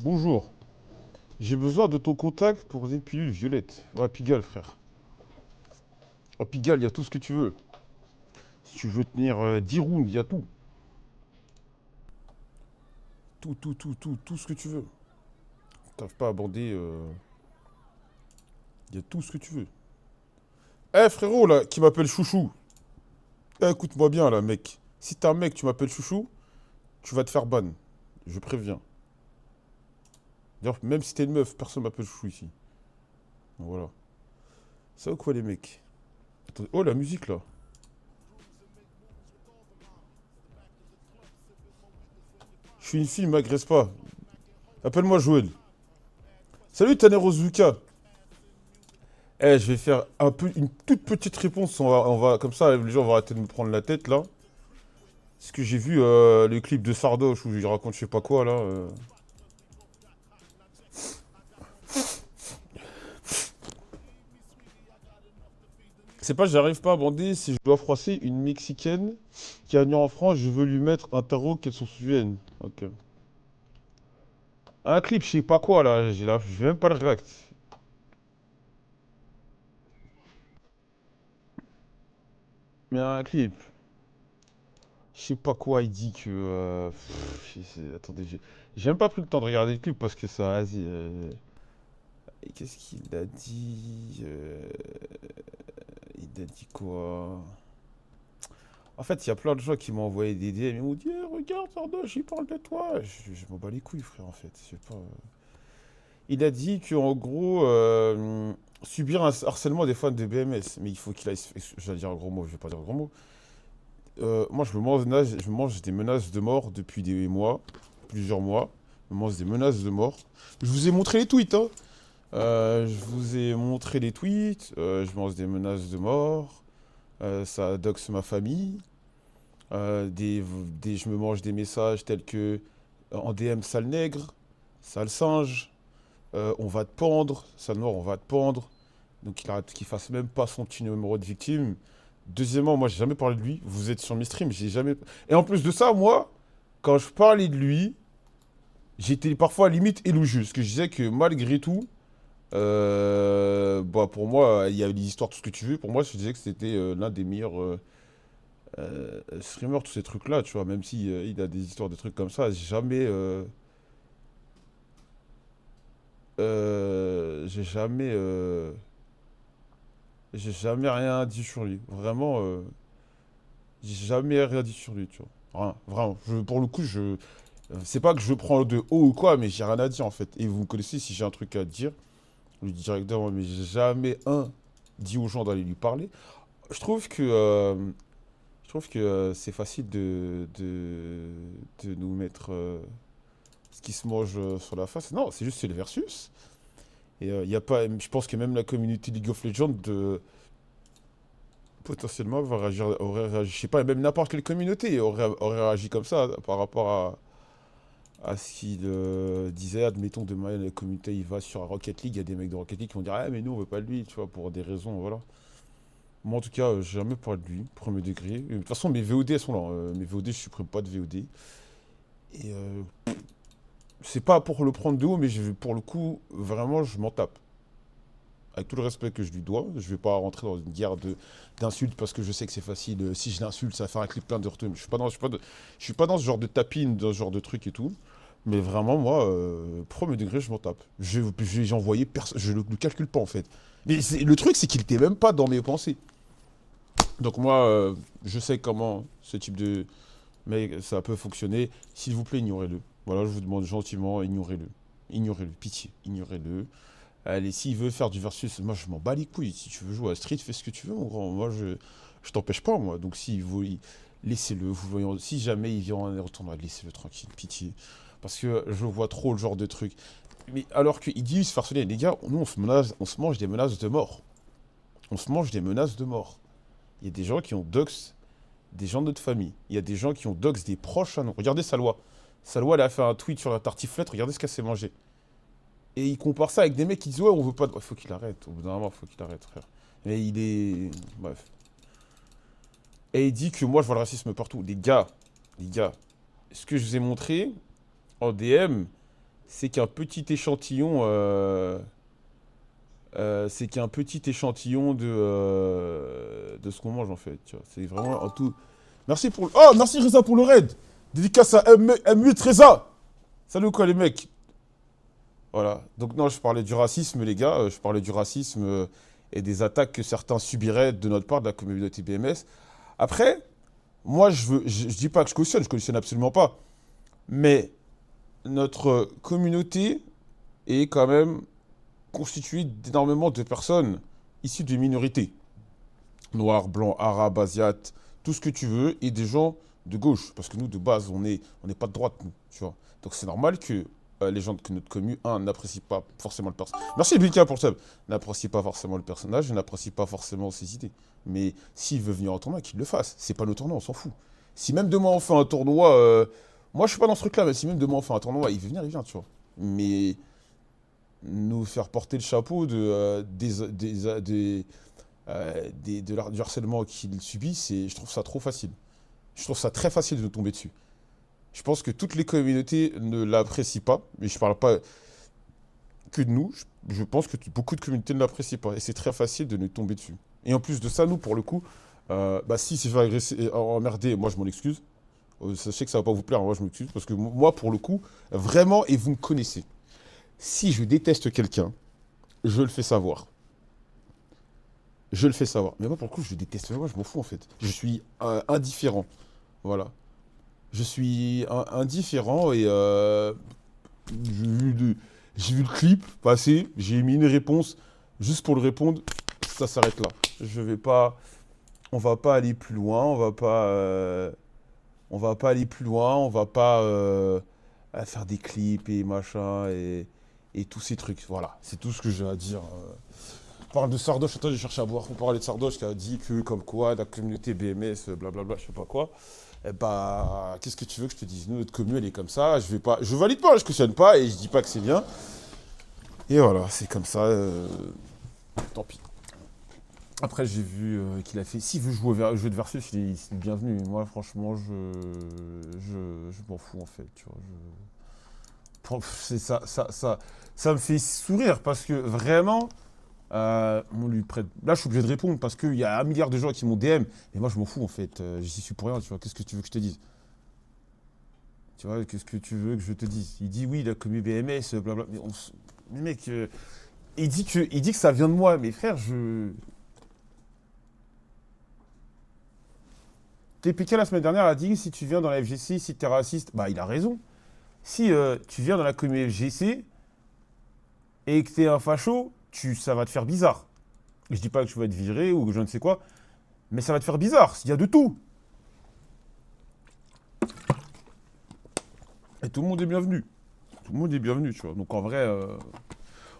Bonjour, j'ai besoin de ton contact pour des pilules violettes. Ouais, Pigalle, frère. Oh, Pigalle, il y a tout ce que tu veux. Si tu veux tenir 10 rounds, il y a tout. Tout ce que tu veux. T'arrives pas à bander, il y a tout ce que tu veux. Eh, frérot, là, qui m'appelle Chouchou. Eh, écoute-moi bien, là, mec. Si t'es un mec, tu m'appelles Chouchou, tu vas te faire ban. Je préviens. D'ailleurs, même si t'es une meuf, personne m'appelle Chouchou ici. Donc, voilà. Ça ou quoi, les mecs? Attendez. Oh, la musique, là. Je suis une fille, m'agresse pas. Appelle-moi Joël. Salut, Taner Ozuka. Eh, je vais faire un peu, une toute petite réponse. Comme ça, les gens vont arrêter de me prendre la tête là. Parce que j'ai vu le clip de Sardoche où il raconte je sais pas quoi là. C'est pas, j'arrive pas à bander si je dois froisser une Mexicaine qui a venu en France, je veux lui mettre un tarot qu'elle sont suéenne. Ok. Un clip, je sais pas quoi là, je vais même pas le react. Mais un clip, je sais pas quoi, il dit que. Attendez, j'ai même pas pris le temps de regarder le clip parce que ça, vas-y. Et qu'est-ce qu'il a dit Il a dit quoi? En fait, il y a plein de gens qui m'ont envoyé des DM. Ils m'ont dit eh, regarde, Sardoche, il parle de toi. Je m'en bats les couilles, frère, en fait. Je sais pas. Il a dit qu'en gros, subir un harcèlement des fans de BMS. Mais il faut qu'il aille. J'allais dire un gros mot, je vais pas dire un gros mot. Moi, je me mange des menaces de mort depuis des mois, plusieurs mois. Je me mange des menaces de mort. Je vous ai montré les tweets, hein. Je vous ai montré les tweets. Je me lance des menaces de mort. Ça doxe ma famille. Je me mange des messages tels que en DM sale nègre, sale singe, on va te pendre, sale noir, on va te pendre. Donc il arrête qu'il fasse même pas son petit numéro de victime. Deuxièmement, moi j'ai jamais parlé de lui. Vous êtes sur mes streams, j'ai jamais. Et en plus de ça, moi, quand je parlais de lui, j'étais parfois limite élogieux. Parce que je disais que malgré tout, bah pour moi, il y a des histoires, tout ce que tu veux. Pour moi, je disais que c'était l'un des meilleurs streamers, tous ces trucs-là, tu vois. Même si il a des histoires, des trucs comme ça, euh, j'ai jamais rien dit sur lui. Vraiment, j'ai jamais rien dit sur lui, tu vois. Rien, vraiment. Pour le coup, c'est pas que je prends de haut ou quoi, mais j'ai rien à dire en fait. Et vous me connaissez, si j'ai un truc à dire, je le dis directement, mais j'ai jamais dit aux gens d'aller lui parler. Je trouve que c'est facile de nous mettre ce qui se mange sur la face. Non, c'est juste c'est le versus. Et y a pas, je pense que même la communauté League of Legends potentiellement aurait réagi, je sais pas, même n'importe quelle communauté aurait réagi comme ça par rapport à ce qu'il disait. Admettons demain la communauté il va sur Rocket League, il y a des mecs de Rocket League qui vont dire ah mais nous on veut pas de lui, tu vois, pour des raisons, voilà. Moi en tout cas, j'ai jamais parlé de lui, premier degré. Et, de toute façon mes VOD elles sont là, mes VOD je supprime pas de VOD. Et c'est pas pour le prendre de haut, mais pour le coup, vraiment, je m'en tape. Avec tout le respect que je lui dois, je vais pas rentrer dans une guerre d'insultes parce que je sais que c'est facile. Si je l'insulte, ça va faire un clip plein de retours. Je suis pas dans ce genre de tapine, dans ce genre de truc et tout. Mais vraiment, moi, premier degré, je m'en tape. J'ai envoyé personne, je le calcule pas en fait. Mais le truc, c'est qu'il était même pas dans mes pensées. Donc moi, je sais comment ce type de mec, ça peut fonctionner. S'il vous plaît, ignorez-le. Voilà, je vous demande gentiment, ignorez-le. Ignorez-le, pitié, ignorez-le. Allez, s'il veut faire du versus, moi je m'en bats les couilles. Si tu veux jouer à Street, fais ce que tu veux, mon grand. Moi je t'empêche pas, moi. Donc si vous laissez-le. Si jamais il vient en retournoi, laissez-le tranquille, pitié. Parce que je vois trop le genre de truc. Mais alors qu'ils disent farceler, les gars, nous on se mange des menaces de mort. On se mange des menaces de mort. Il y a des gens qui ont dox des gens de notre famille. Il y a des gens qui ont dox des proches à nous. Regardez Salwa. Salwa, elle a fait un tweet sur la tartiflette, regardez ce qu'elle s'est mangé. Et il compare ça avec des mecs qui disent ouais on veut pas de... Faut qu'il arrête, au bout d'un moment faut qu'il arrête frère. Mais il est... Bref. Et il dit que moi je vois le racisme partout. Les gars, ce que je vous ai montré en DM, c'est qu'un petit échantillon, de ce qu'on mange en fait. Tu vois. C'est vraiment en tout. Merci pour. Oh, merci Reza pour le raid. Dédicace à M8 Reza. Salut quoi les mecs. Voilà. Donc non, je parlais du racisme les gars. Je parlais du racisme et des attaques que certains subiraient de notre part de la communauté BMS. Après, moi je dis pas que je cautionne absolument pas. Mais notre communauté est quand même constituée d'énormément de personnes issues de minorités. Noirs, blancs, arabes, asiates, tout ce que tu veux, et des gens de gauche. Parce que nous, de base, on n'est pas de droite, nous, tu vois. Donc c'est normal que les gens de notre commu, n'apprécient pas forcément le personnage. Merci Bilka pour ça. N'apprécient pas forcément le personnage, n'apprécient pas forcément ses idées. Mais s'il veut venir en tournoi, qu'il le fasse. C'est pas le tournoi, on s'en fout. Si même demain on fait un tournoi, moi je suis pas dans ce truc-là, mais si même demain on fait un tournoi, il veut venir, il vient, tu vois. Mais nous faire porter le chapeau du harcèlement qu'il subit, je trouve ça trop facile. Je trouve ça très facile de nous tomber dessus. Je pense que toutes les communautés ne l'apprécient pas, mais je parle pas que de nous. Je pense que beaucoup de communautés ne l'apprécient pas, et c'est très facile de nous tomber dessus. Et en plus de ça, nous, pour le coup, si c'est fait agresser, emmerder, moi je m'en excuse. Sachez que ça va pas vous plaire, moi je m'excuse, parce que moi, pour le coup, vraiment, et vous me connaissez, si je déteste quelqu'un, je le fais savoir. Je le fais savoir. Mais moi, pour le coup, je déteste. Moi, je m'en fous, en fait. Je suis indifférent. Voilà. Je suis indifférent et j'ai vu le clip passer. J'ai mis une réponse juste pour le répondre. Ça s'arrête là. Je vais pas. On va pas aller plus loin. On va pas aller plus loin. On va pas faire des clips et machin et tous ces trucs. Voilà. C'est tout ce que j'ai à dire. On parle de Sardoche, attends, j'ai cherché à voir. On parlait de Sardoche qui a dit que, comme quoi, la communauté BMS, blablabla, je sais pas quoi. Eh bah, qu'est-ce que tu veux que je te dise? Nous, notre commune, elle est comme ça. Je valide pas, je cautionne pas et je dis pas que c'est bien. Et voilà, c'est comme ça. Tant pis. Après, j'ai vu qu'il a fait. S'il veut jouer au jeu de versus, il est bienvenu. Moi, franchement, je m'en fous en fait. Tu vois, c'est ça me fait sourire parce que vraiment. On lui prête. Là, je suis obligé de répondre parce qu'il y a un milliard de gens qui m'ont DM. Et moi, je m'en fous en fait. J'y suis pour rien. Tu vois, qu'est-ce que tu veux que je te dise? Tu vois, qu'est-ce que tu veux que je te dise? Il dit oui, il a commis BMS, blablabla. Mais mec, il dit que ça vient de moi. Mais frère, TPK la semaine dernière a dit si tu viens dans la FGC, si t'es raciste, bah il a raison. Si tu viens dans la communauté FGC et que t'es un facho, ça va te faire bizarre. Je dis pas que tu vas être viré ou je ne sais quoi, mais ça va te faire bizarre. Il y a de tout. Et tout le monde est bienvenu. Tout le monde est bienvenu, tu vois. Donc en vrai,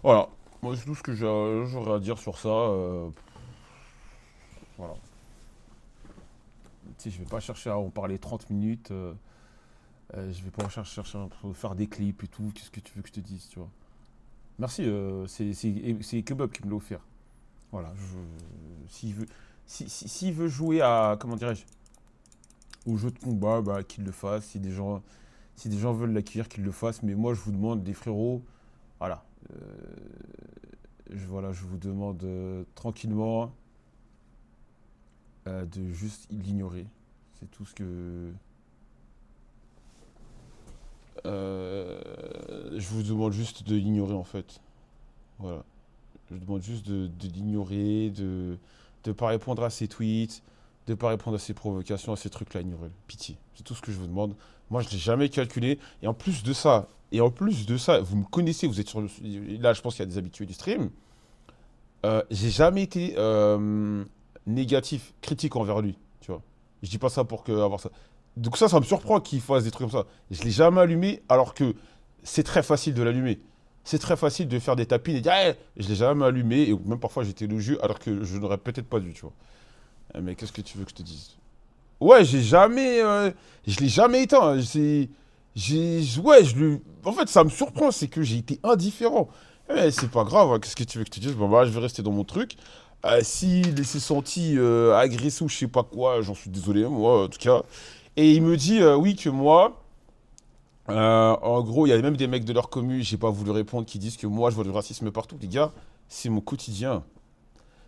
voilà. Moi, c'est tout ce que j'aurais à dire sur ça. Voilà. Tu sais, je vais pas chercher à en parler 30 minutes. Je vais pas chercher à faire des clips et tout. Qu'est-ce que tu veux que je te dise, tu vois. Merci, c'est Kebab qui me l'a offert. Voilà. S'il veut jouer à, comment dirais-je, au jeu de combat, bah, qu'il le fasse. Si des gens veulent l'accueillir, qu'ils le fassent. Mais moi, je vous demande, des frérots, voilà. Je vous demande tranquillement de juste l'ignorer. C'est tout ce que. Je vous demande juste de l'ignorer en fait. Voilà. Je vous demande juste de l'ignorer, de ne pas répondre à ses tweets, de ne pas répondre à ses provocations, à ces trucs-là, ignorer. Pitié. C'est tout ce que je vous demande. Moi, je ne l'ai jamais calculé. Et en plus de ça, vous me connaissez, vous êtes sur le. Là, je pense qu'il y a des habitués du stream. J'ai jamais été négatif, critique envers lui. Tu vois. Je dis pas ça pour avoir ça. Donc ça me surprend qu'il fasse des trucs comme ça. Je l'ai jamais allumé alors que c'est très facile de l'allumer. C'est très facile de faire des tapines et dire hey! Je l'ai jamais allumé et même parfois j'étais élogieux alors que je n'aurais peut-être pas dû, tu vois. Mais qu'est-ce que tu veux que je te dise? Ouais, je l'ai jamais éteint. Ouais, en fait, ça me surprend, c'est que j'ai été indifférent. Mais c'est pas grave, hein, qu'est-ce que tu veux que je te dise? Bon, bah, je vais rester dans mon truc. S'il s'est senti agressé ou je sais pas quoi, j'en suis désolé, moi, en tout cas. Et il me dit, oui, que moi, En gros, il y a même des mecs de leur commu, j'ai pas voulu répondre, qui disent que moi, je vois du racisme partout. Les gars, c'est mon quotidien.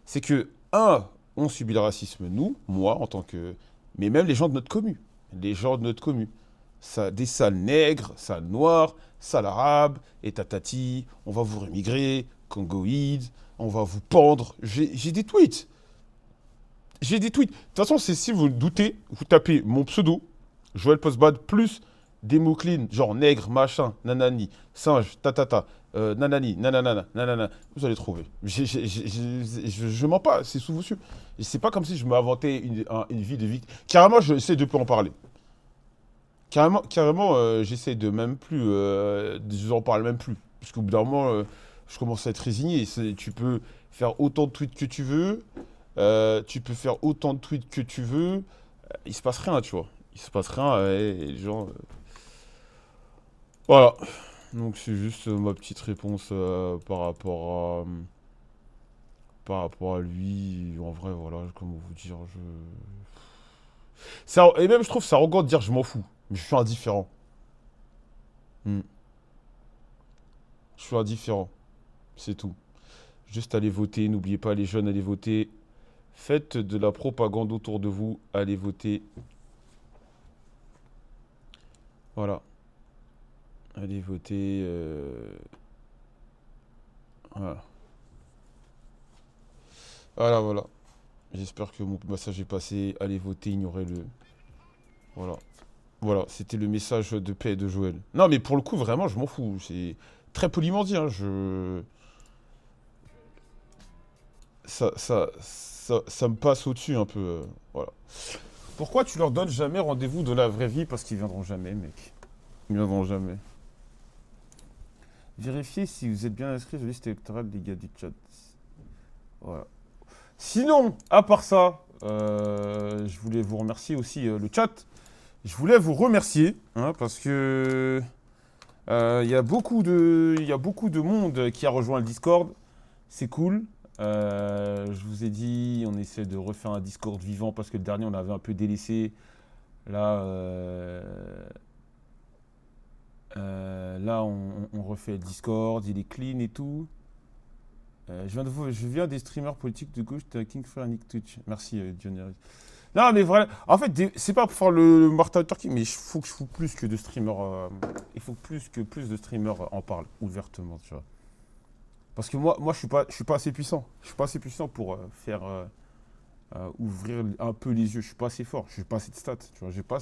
C'est que, on subit le racisme, nous, moi, en tant que... Mais même les gens de notre commu. Les gens de notre commu. Ça, des sales nègres, sales noirs, sales arabes, et tatati, on va vous remigrer, congoïdes, on va vous pendre. J'ai des tweets. J'ai des tweets. De toute façon, c'est si vous le doutez, vous tapez mon pseudo, Joël Postbad, plus des mots clean, genre nègre, machin, nanani, singe, tatata, nanani, nanana, nanana, vous allez trouver. Je mens pas, c'est sous vos yeux. Et c'est pas comme si je m'inventais une vie de victime. Carrément, j'essaie de plus en parler. Carrément, j'essaie de même plus. J'en parle même plus. Parce qu'au bout d'un moment, je commence à être résigné. Tu peux faire autant de tweets que tu veux. Tu peux faire autant de tweets que tu veux. Il se passe rien, tu vois. Il se passe rien. Et les gens. Voilà. Donc c'est juste ma petite réponse par rapport à lui. En vrai, voilà, comment vous dire, et même je trouve ça arrogant de dire je m'en fous. Mais je suis indifférent. Hmm. Je suis indifférent. C'est tout. Juste allez voter. N'oubliez pas les jeunes, allez voter. Faites de la propagande autour de vous. Allez voter. Voilà. Allez voter. Voilà. Voilà, voilà. J'espère que mon message est passé. Allez voter, ignorez-le. Voilà. Voilà, c'était le message de paix de Joël. Non, mais pour le coup, vraiment, je m'en fous. C'est très poliment dit, hein. Ça me passe au-dessus un peu. Voilà. Pourquoi tu leur donnes jamais rendez-vous de la vraie vie? Parce qu'ils viendront jamais, mec. Ils viendront jamais. Vérifiez si vous êtes bien inscrit sur la liste électorale des gars du chat. Voilà. Sinon, à part ça, je voulais vous remercier aussi le chat. Je voulais vous remercier, hein, parce que il y a beaucoup de monde qui a rejoint le Discord. C'est cool. Je vous ai dit, on essaie de refaire un Discord vivant parce que le dernier, on avait un peu délaissé. Là, on refait le Discord, il est clean et tout. Je viens des streamers politiques de gauche, King Frère Nick Twitch. Merci, Johnny. Non, mais vraiment, en fait, c'est pas pour faire le Martin Luther King, mais il faut que je fous plus que de streamers. Il faut plus de streamers en parlent ouvertement, tu vois. Parce que moi, je suis pas assez puissant. Je suis pas assez puissant pour faire ouvrir un peu les yeux. Je suis pas assez fort. Je n'ai pas assez de stats. Tu vois, j'ai pas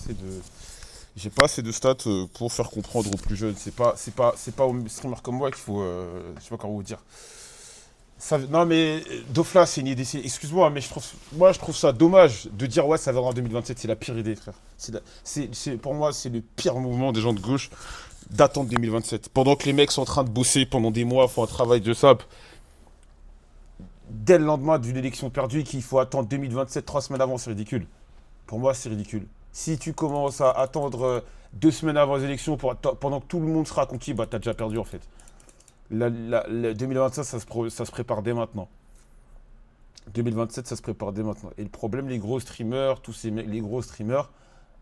assez de stats pour faire comprendre aux plus jeunes. C'est pas aux streamers comme moi qu'il faut. Je sais pas comment vous dire. Non mais Dofla, c'est une idée. Excuse-moi, mais je trouve ça dommage de dire ouais, ça viendra en 2027. C'est la pire idée, frère. Pour moi, c'est le pire mouvement des gens de gauche d'attendre 2027. Pendant que les mecs sont en train de bosser pendant des mois, font un travail de sap. Dès le lendemain d'une élection perdue, qu'il faut attendre 2027, 3 semaines avant, c'est ridicule. Pour moi, c'est ridicule. Si tu commences à attendre 2 semaines avant les élections pendant que tout le monde sera conquis, bah t'as déjà perdu en fait. 2027, ça se prépare dès maintenant. 2027, ça se prépare dès maintenant. Et le problème, les gros streamers, les gros streamers,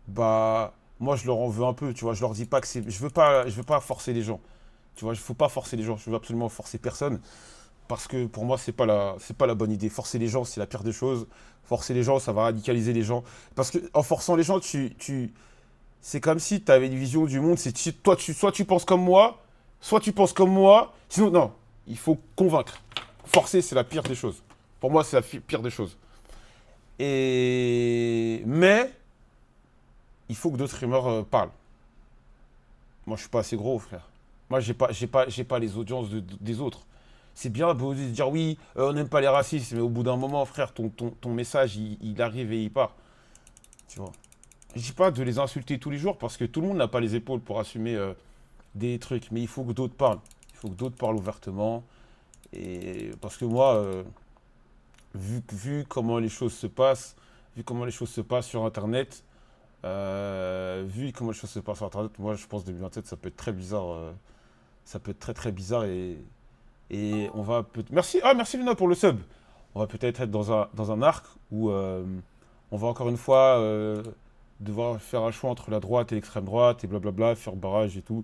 bah, moi, je leur en veux un peu, tu vois. Je leur dis pas que c'est. Je veux pas forcer les gens. Tu vois, il faut pas forcer les gens. Je veux absolument forcer personne. Parce que pour moi, c'est pas la bonne idée. Forcer les gens, c'est la pire des choses. Forcer les gens, ça va radicaliser les gens. Parce que en forçant les gens, c'est comme si tu avais une vision du monde. Soit tu penses comme moi, soit tu penses comme moi. Sinon, non, il faut convaincre. Forcer, c'est la pire des choses. Pour moi, c'est la pire des choses. Mais, il faut que d'autres streamers parlent. Moi, je suis pas assez gros, frère. Moi, j'ai pas les audiences des autres. C'est bien beau de dire oui, on n'aime pas les racistes, mais au bout d'un moment, frère, ton message, il arrive et il part. Tu vois. Je dis pas de les insulter tous les jours parce que tout le monde n'a pas les épaules pour assumer des trucs, mais il faut que d'autres parlent. Il faut que d'autres parlent ouvertement. Et parce que moi, vu comment les choses se passent, vu comment les choses se passent sur Internet, vu comment les choses se passent sur Internet, moi je pense que 2027 ça peut être très bizarre. Ça peut être très très bizarre et on va peut merci, merci Luna pour le sub. On va peut-être être dans un arc où on va encore une fois devoir faire un choix entre la droite et l'extrême droite et blablabla, faire barrage et tout.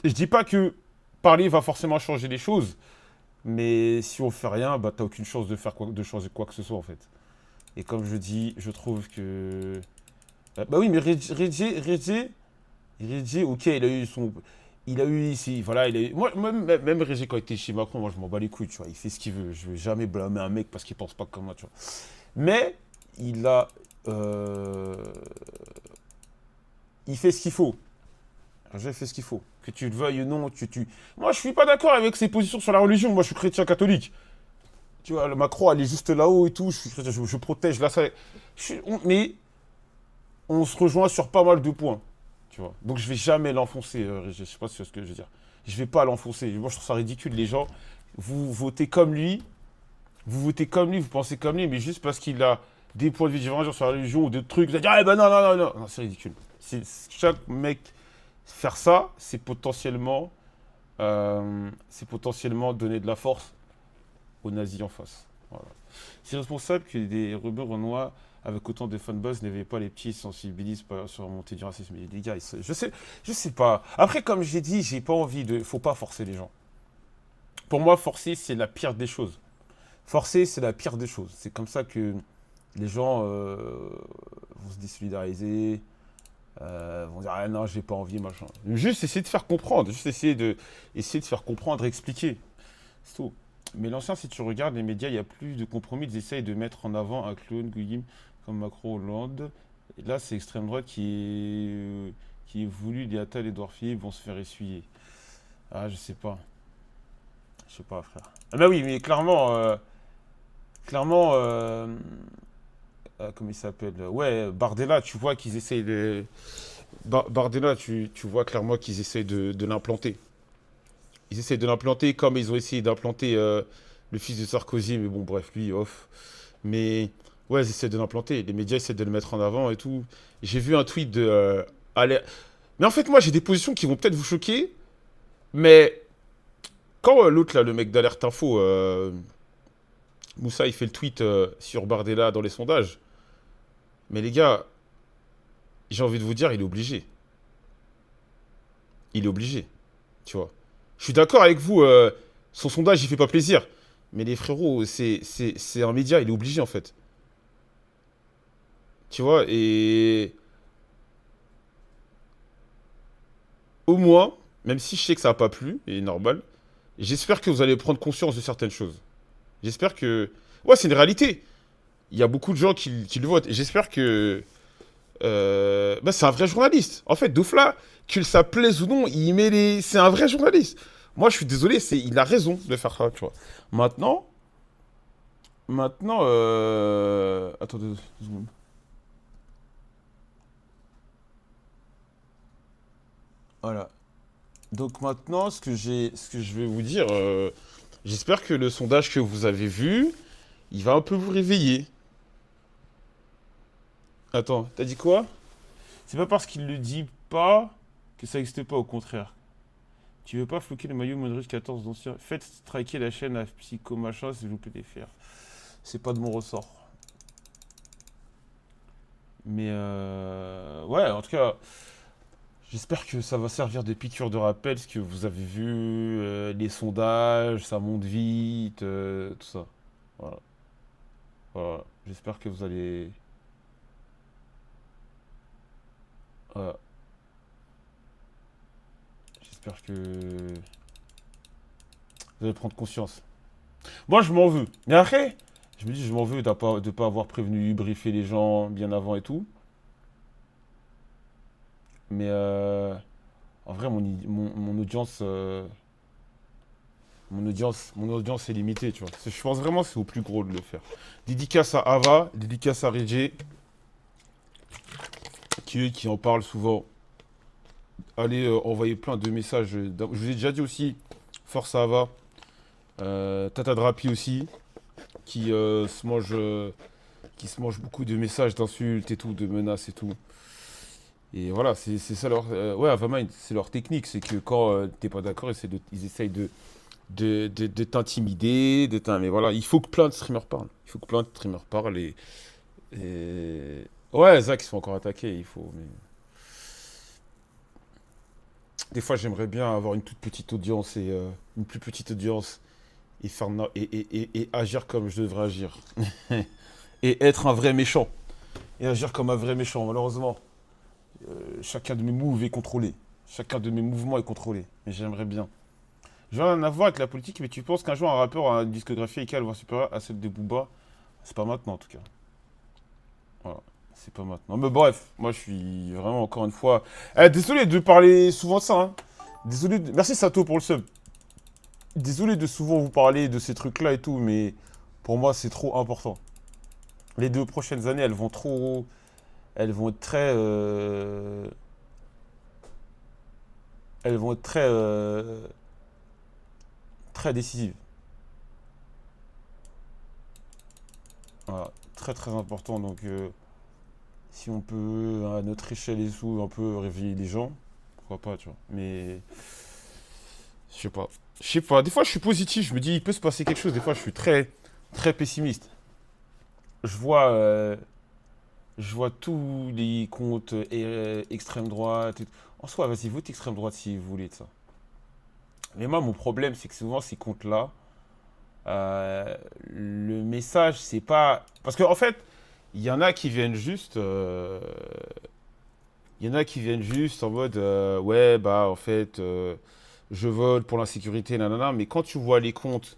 Et je dis pas que parler va forcément changer les choses, mais si on fait rien, bah t'as aucune chance de faire de changer quoi que ce soit en fait. Et comme je dis, je trouve que bah oui, mais Reggie, ok, il a eu son. Il a eu ici, voilà, il a eu. Moi, même Reggie, quand il était chez Macron, moi je m'en bats les couilles, tu vois. Il fait ce qu'il veut. Je vais jamais blâmer un mec parce qu'il pense pas comme moi, tu vois. Mais, il a. euh, il fait ce qu'il faut. Reggie fait ce qu'il faut. Que tu le veuilles ou non, Moi, je suis pas d'accord avec ses positions sur la religion. Moi, je suis chrétien catholique. Tu vois, ma croix, elle est juste là-haut et tout. Je suis chrétien, je protège la. Mais on se rejoint sur pas mal de points. Tu vois. Donc je vais jamais l'enfoncer, je sais pas si c'est ce que je veux dire. Je vais pas l'enfoncer. Moi je trouve ça ridicule. Les gens, vous votez comme lui, vous pensez comme lui, mais juste parce qu'il a des points de vue différents sur la religion ou des trucs, vous allez dire, ah ben non, non, non, non. Non, c'est ridicule. Chaque mec faire ça, c'est potentiellement donner de la force aux nazis en face. Voilà. C'est responsable que des rebeux renois avec autant de fanbuzz n'éveillent pas les petits, sensibilisent pas sur la montée du racisme. Mais les gars, je sais pas. Après, comme j'ai dit, j'ai pas envie de. Faut pas forcer les gens. Pour moi, forcer, c'est la pire des choses. Forcer, c'est la pire des choses. C'est comme ça que les gens vont se désolidariser, vont dire ah non, j'ai pas envie, machin. Juste essayer de faire comprendre, essayer de faire comprendre, expliquer. C'est tout. Mais l'ancien, si tu regardes les médias, il n'y a plus de compromis. Ils essayent de mettre en avant un clone, Guillaume, comme Macron Hollande. Et là, c'est l'extrême droite qui est voulu, les Attal et Edouard Philippe vont se faire essuyer. Ah, je sais pas. Je sais pas, frère. Ah bah oui, mais clairement, comment il s'appelle? Ouais, Bardella, tu vois qu'ils essayent de... Bardella, tu vois clairement qu'ils essayent de l'implanter. Ils essaient de l'implanter comme ils ont essayé d'implanter le fils de Sarkozy, mais bon, bref, lui, off. Mais ouais, ils essaient de l'implanter. Les médias essaient de le mettre en avant et tout. J'ai vu un tweet de. Mais en fait, moi, j'ai des positions qui vont peut-être vous choquer, mais quand l'autre, là, le mec d'Alerte Info, Moussa, il fait le tweet sur Bardella dans les sondages, mais les gars, j'ai envie de vous dire, il est obligé. Il est obligé, tu vois. Je suis d'accord avec vous, son sondage, il fait pas plaisir. Mais les frérots, c'est un média, il est obligé en fait. Tu vois, et au moins, même si je sais que ça n'a pas plu, et normal, j'espère que vous allez prendre conscience de certaines choses. J'espère que... Ouais, c'est une réalité. Il y a beaucoup de gens qui le votent. Et j'espère que... bah, c'est un vrai journaliste. En fait, Doufla, que ça plaise ou non, il met les... C'est un vrai journaliste. Moi, je suis désolé, il a raison de faire ça, tu vois. Maintenant, attends 2 secondes. Voilà. Donc maintenant, ce que je vais vous dire, j'espère que le sondage que vous avez vu, il va un peu vous réveiller. Attends, t'as dit quoi? C'est pas parce qu'il le dit pas que ça n'existe pas, au contraire. Tu veux pas floquer le maillot Modric 14 d'ancien? Faites striker la chaîne à Psycho Machin, s'il vous plaît, les faire. C'est pas de mon ressort. Mais ouais, en tout cas, j'espère que ça va servir de piqûre de rappel, ce que vous avez vu, les sondages, ça monte vite, tout ça. Voilà. Voilà. J'espère que vous allez. Voilà. J'espère que vous allez prendre conscience. Moi, je m'en veux. Mais après, je me dis, je m'en veux de pas avoir prévenu, briefé les gens bien avant et tout. Mais en vrai, mon audience est limitée, tu vois. Je pense vraiment que c'est au plus gros de le faire. Dédicace à Ava, dédicace à Reggie, qui en parle souvent. Allez envoyer plein de messages. Je vous ai déjà dit aussi, force à Ava. Tata Drapi aussi, qui, qui se mange beaucoup de messages d'insultes et tout, de menaces et tout. Et voilà, c'est ça leur... ouais, Avamind, c'est leur technique. C'est que quand t'es pas d'accord, ils essayent de t'intimider, mais voilà, il faut que plein de streamers parlent. Il faut que plein de streamers parlent et Ouais, Zach, ils se font encore attaquer, il faut. Mais... Des fois, j'aimerais bien avoir une toute petite audience et une plus petite audience et, et agir comme je devrais agir. Et être un vrai méchant. Et agir comme un vrai méchant. Malheureusement, chacun de mes moves est contrôlé. Chacun de mes mouvements est contrôlé. Mais j'aimerais bien. J'ai rien à voir avec la politique, mais tu penses qu'un jour un rappeur a une discographie égale voire supérieure à celle de Booba? C'est pas maintenant en tout cas. Voilà. C'est pas maintenant. Mais bref, moi je suis vraiment encore une fois. Désolé de parler souvent de ça, hein. Merci Sato pour le sub. Désolé de souvent vous parler de ces trucs-là et tout, mais pour moi c'est trop important. Les 2 prochaines années, elles vont trop. Elles vont être très. Elles vont être très. Très décisives. Voilà. Très très important. Donc si on peut, à notre échelle et tout, un peu réveiller les gens, pourquoi pas, tu vois. Mais je sais pas. Je sais pas. Des fois, je suis positif. Je me dis, il peut se passer quelque chose. Des fois, je suis très, très pessimiste. Je vois, euh, je vois tous les comptes extrême droite. En soi, vas-y, vote extrême droite si vous voulez de ça. Mais moi, mon problème, c'est que souvent, ces comptes-là, le message, c'est pas. Parce qu'en fait, il y en a qui viennent juste. Il y en a qui viennent juste en mode ouais, bah, en fait, je vote pour l'insécurité, nanana. Mais quand tu vois les comptes,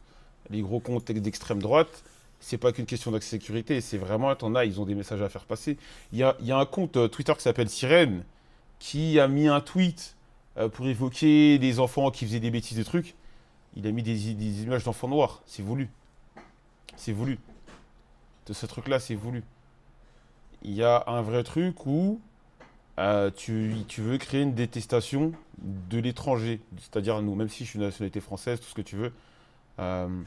les gros comptes d'extrême droite, c'est pas qu'une question d'insécurité. C'est vraiment, t'en as, ils ont des messages à faire passer. Il y a un compte Twitter qui s'appelle Sirène qui a mis un tweet pour évoquer les enfants qui faisaient des bêtises, des trucs. Il a mis des images d'enfants noirs. C'est voulu. C'est voulu. De ce truc-là, c'est voulu. Il y a un vrai truc où tu veux créer une détestation de l'étranger, c'est-à-dire nous, même si je suis de nationalité française, tout ce que tu veux, euh,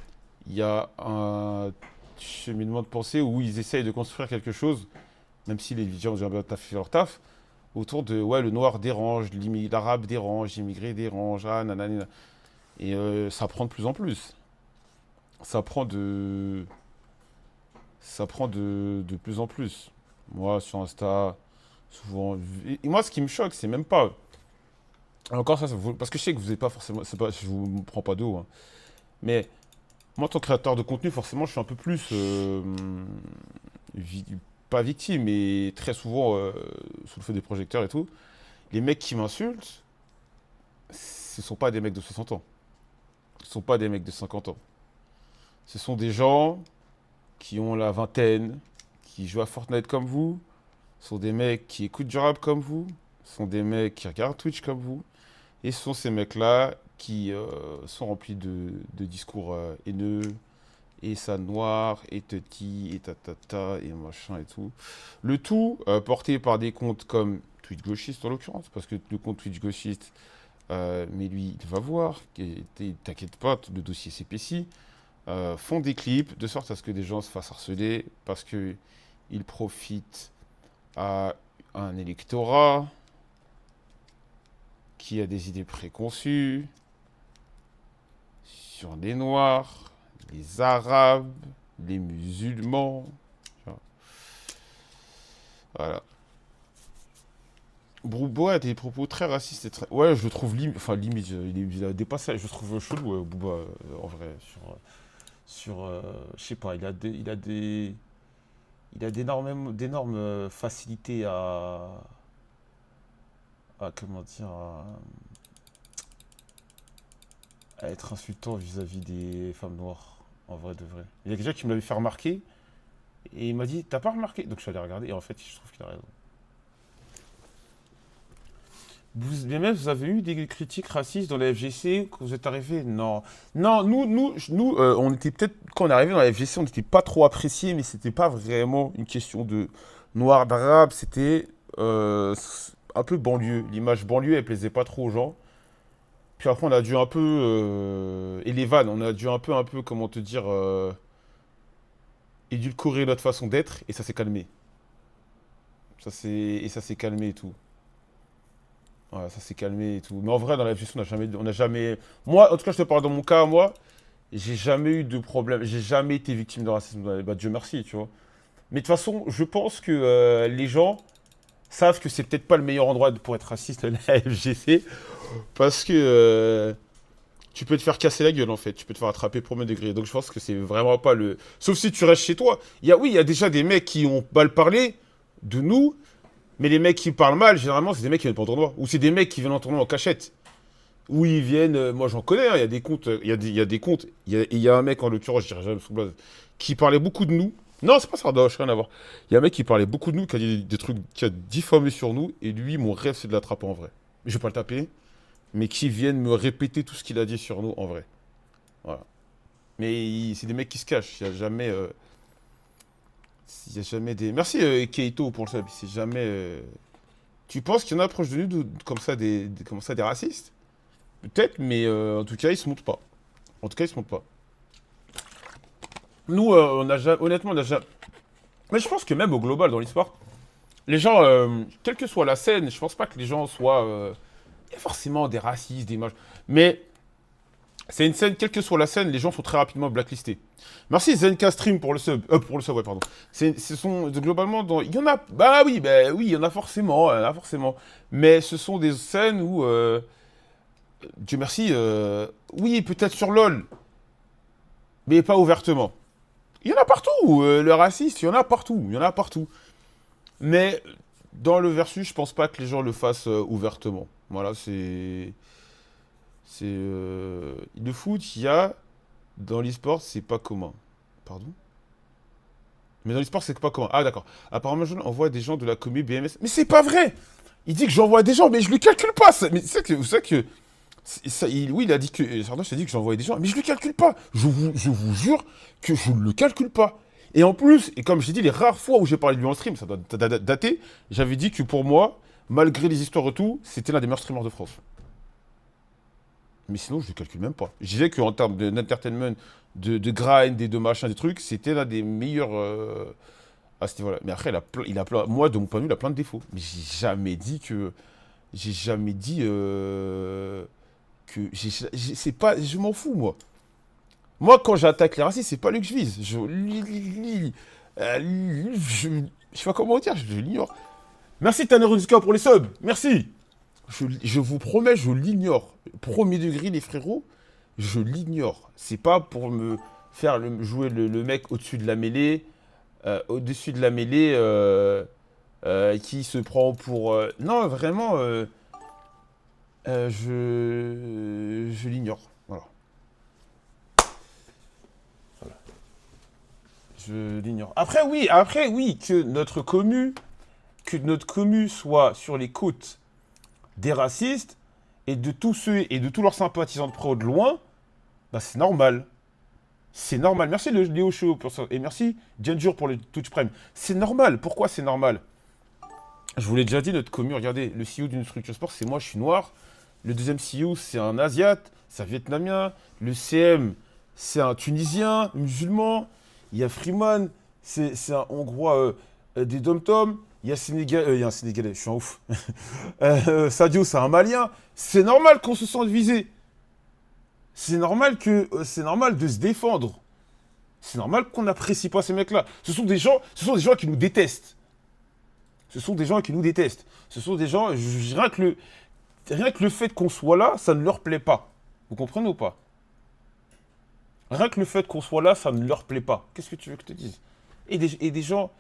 il y a un cheminement de pensée où ils essayent de construire quelque chose, même si les gens ont bien fait leur taf, autour de ouais, le noir dérange, l'arabe dérange, l'immigré dérange, ah, nanana. Et ça prend de plus en plus. Ça prend de, ça prend de plus en plus. Moi, sur Insta, souvent. Et moi, ce qui me choque, c'est même pas. Encore ça, parce que je sais que vous n'êtes pas forcément. C'est pas, je vous prends pas d'eau, hein. Mais moi, en tant que créateur de contenu, forcément, je suis un peu plus. Vi- Pas victime, mais très souvent sous le feu des projecteurs et tout. Les mecs qui m'insultent, ce sont pas des mecs de 60 ans. Ce sont pas des mecs de 50 ans. Ce sont des gens qui ont la vingtaine, qui jouent à Fortnite comme vous. Ce sont des mecs qui écoutent du rap comme vous. Ce sont des mecs qui regardent Twitch comme vous. Et ce sont ces mecs-là qui sont remplis de discours haineux, et ça noir, et teti, et tatata, et machin et tout. Le tout porté par des comptes comme Twitch Gauchiste en l'occurrence, parce que le compte Twitch Gauchiste, mais lui, il va voir, t'inquiète pas, le dossier CPC, font des clips de sorte à ce que des gens se fassent harceler, parce que ils profitent à un électorat qui a des idées préconçues sur les Noirs, les Arabes, les musulmans. Voilà. Bouba a des propos très racistes et très... Ouais, je le trouve limite... Enfin, limite, il a dépassé... Je le trouve chelou, Bouba, en vrai. Je sais pas, il a d'énormes facilités comment dire, à être insultant vis-à-vis des femmes noires, en vrai de vrai. Il y a quelqu'un qui me l'avait fait remarquer, et il m'a dit, t'as pas remarqué? Donc je suis allé regarder, et en fait, je trouve qu'il a raison. Mais même, vous avez eu des critiques racistes dans la FGC quand vous êtes arrivé? Non. Non, on était peut-être, quand on est arrivé dans la FGC, on n'était pas trop appréciés, mais c'était pas vraiment une question de noir, d'arabe, c'était un peu banlieue. L'image banlieue, elle plaisait pas trop aux gens. Puis après, on a dû un peu. Et les vannes, on a dû un peu, comment te dire, édulcorer notre façon d'être, et ça s'est calmé. Et ça s'est calmé et tout. Ouais, ça s'est calmé et tout. Mais en vrai, dans la gestion, on n'a jamais. Moi, en tout cas, je te parle dans mon cas, moi, j'ai jamais eu de problème. J'ai jamais été victime de racisme. Bah, Dieu merci, tu vois. Mais de toute façon, je pense que les gens savent que c'est peut-être pas le meilleur endroit pour être raciste, la FGC, parce que tu peux te faire casser la gueule en fait, tu peux te faire attraper pour premier degré. Donc je pense que c'est vraiment pas le. Sauf si tu restes chez toi. Oui, il y a déjà des mecs qui ont mal parlé de nous, mais les mecs qui parlent mal, généralement, c'est des mecs qui viennent pas en tournoi. Ou c'est des mecs qui viennent en tournoi en cachette. Où ils viennent, moi j'en connais, hein, il y a des comptes, il y a des comptes, il y a un mec en l'occurrence, je dirais jamais son blaze, qui parlait beaucoup de nous. Non, c'est pas Sardoche, rien à voir. Il y a un mec qui parlait beaucoup de nous, qui a dit des trucs, qui a diffamé sur nous, et lui, mon rêve, c'est de l'attraper en vrai. Je vais pas le taper, mais qui viennent me répéter tout ce qu'il a dit sur nous en vrai. Voilà. Mais c'est des mecs qui se cachent, il y a jamais des... Merci Keito pour le sub, c'est jamais... Tu penses qu'il y en a proche de nous, comme ça, comme ça, des racistes? Peut-être, mais en tout cas, ils se montrent pas. En tout cas, ils se montrent pas. Nous, on a jamais, honnêtement, on a jamais... Mais je pense que même au global, dans l'e-sport, les gens, quelle que soit la scène, je pense pas que les gens soient... Il y a forcément des racistes, des machins. Mais c'est une scène, quelle que soit la scène, les gens sont très rapidement blacklistés. Merci Zenka Stream pour le sub. Pour le sub, ouais, pardon. Ce sont globalement dans... Il y en a... Bah oui, il y en a forcément, il y en a forcément. Mais ce sont des scènes où... Dieu merci, oui, peut-être sur LoL, mais pas ouvertement. Il y en a partout, le raciste, il y en a partout, il y en a partout. Mais dans le versus, je pense pas que les gens le fassent ouvertement. Voilà, c'est... Le foot, il y a... Dans l'e-sport, c'est pas commun. Pardon? Mais dans l'e-sport, c'est pas commun. Ah, d'accord. Apparemment, je envoie des gens de la commu BMS. Mais c'est pas vrai! Il dit que j'envoie des gens, mais je le calcule pas! Mais c'est ça que... Oui, il a dit que... Sardoche a dit que j'envoyais des gens, mais je le calcule pas. Je vous jure que je ne le calcule pas. Et en plus, et comme j'ai dit, les rares fois où j'ai parlé de lui en stream, ça doit dater, j'avais dit que pour moi, malgré les histoires et tout, c'était l'un des meilleurs streamers de France. Mais sinon, je ne le calcule même pas. Je disais qu'en termes d'entertainment, de grind, et de machin, des trucs, c'était l'un des meilleurs à ce niveau-là. Mais après, il a plein... Moi, de mon point de vue, il a plein de défauts. Mais j'ai jamais dit que... J'ai jamais dit... c'est pas, je m'en fous, moi. Moi, quand j'attaque les racistes, c'est pas lui que je vise. Je sais pas comment dire, je l'ignore. Merci Tanneruska pour les subs, merci. Je vous promets, je l'ignore. Premier degré, les frérots, je l'ignore. C'est pas pour me faire jouer le mec au-dessus de la mêlée, au-dessus de la mêlée, qui se prend pour... Non, vraiment... je l'ignore. Voilà. Je l'ignore. Après, oui, que notre commu soit sur les côtes des racistes et de tous ceux et de tous leurs sympathisants de pro de loin, bah c'est normal. C'est normal. Merci Léo Show pour ça. Et merci Ginger pour le Twitch Prime. C'est normal. Pourquoi c'est normal? Je vous l'ai déjà dit, notre commu, regardez, le CEO d'une structure sport, c'est moi, je suis noir. Le deuxième CEO, c'est un Asiate, c'est un Vietnamien. Le CM, c'est un Tunisien, musulman. Il y a Freeman, c'est un Hongrois des Dom-Tom. Il y a il y a un Sénégalais, je suis un ouf. Sadio, c'est un Malien. C'est normal qu'on se sente visé. C'est normal de se défendre. C'est normal qu'on n'apprécie pas ces mecs-là. Ce sont des gens qui nous détestent. Ce sont des gens qui nous détestent. Ce sont des gens, rien que le fait qu'on soit là, ça ne leur plaît pas. Vous comprenez ou pas? Rien que le fait qu'on soit là, ça ne leur plaît pas. Qu'est-ce que tu veux que je te dise? Et des gens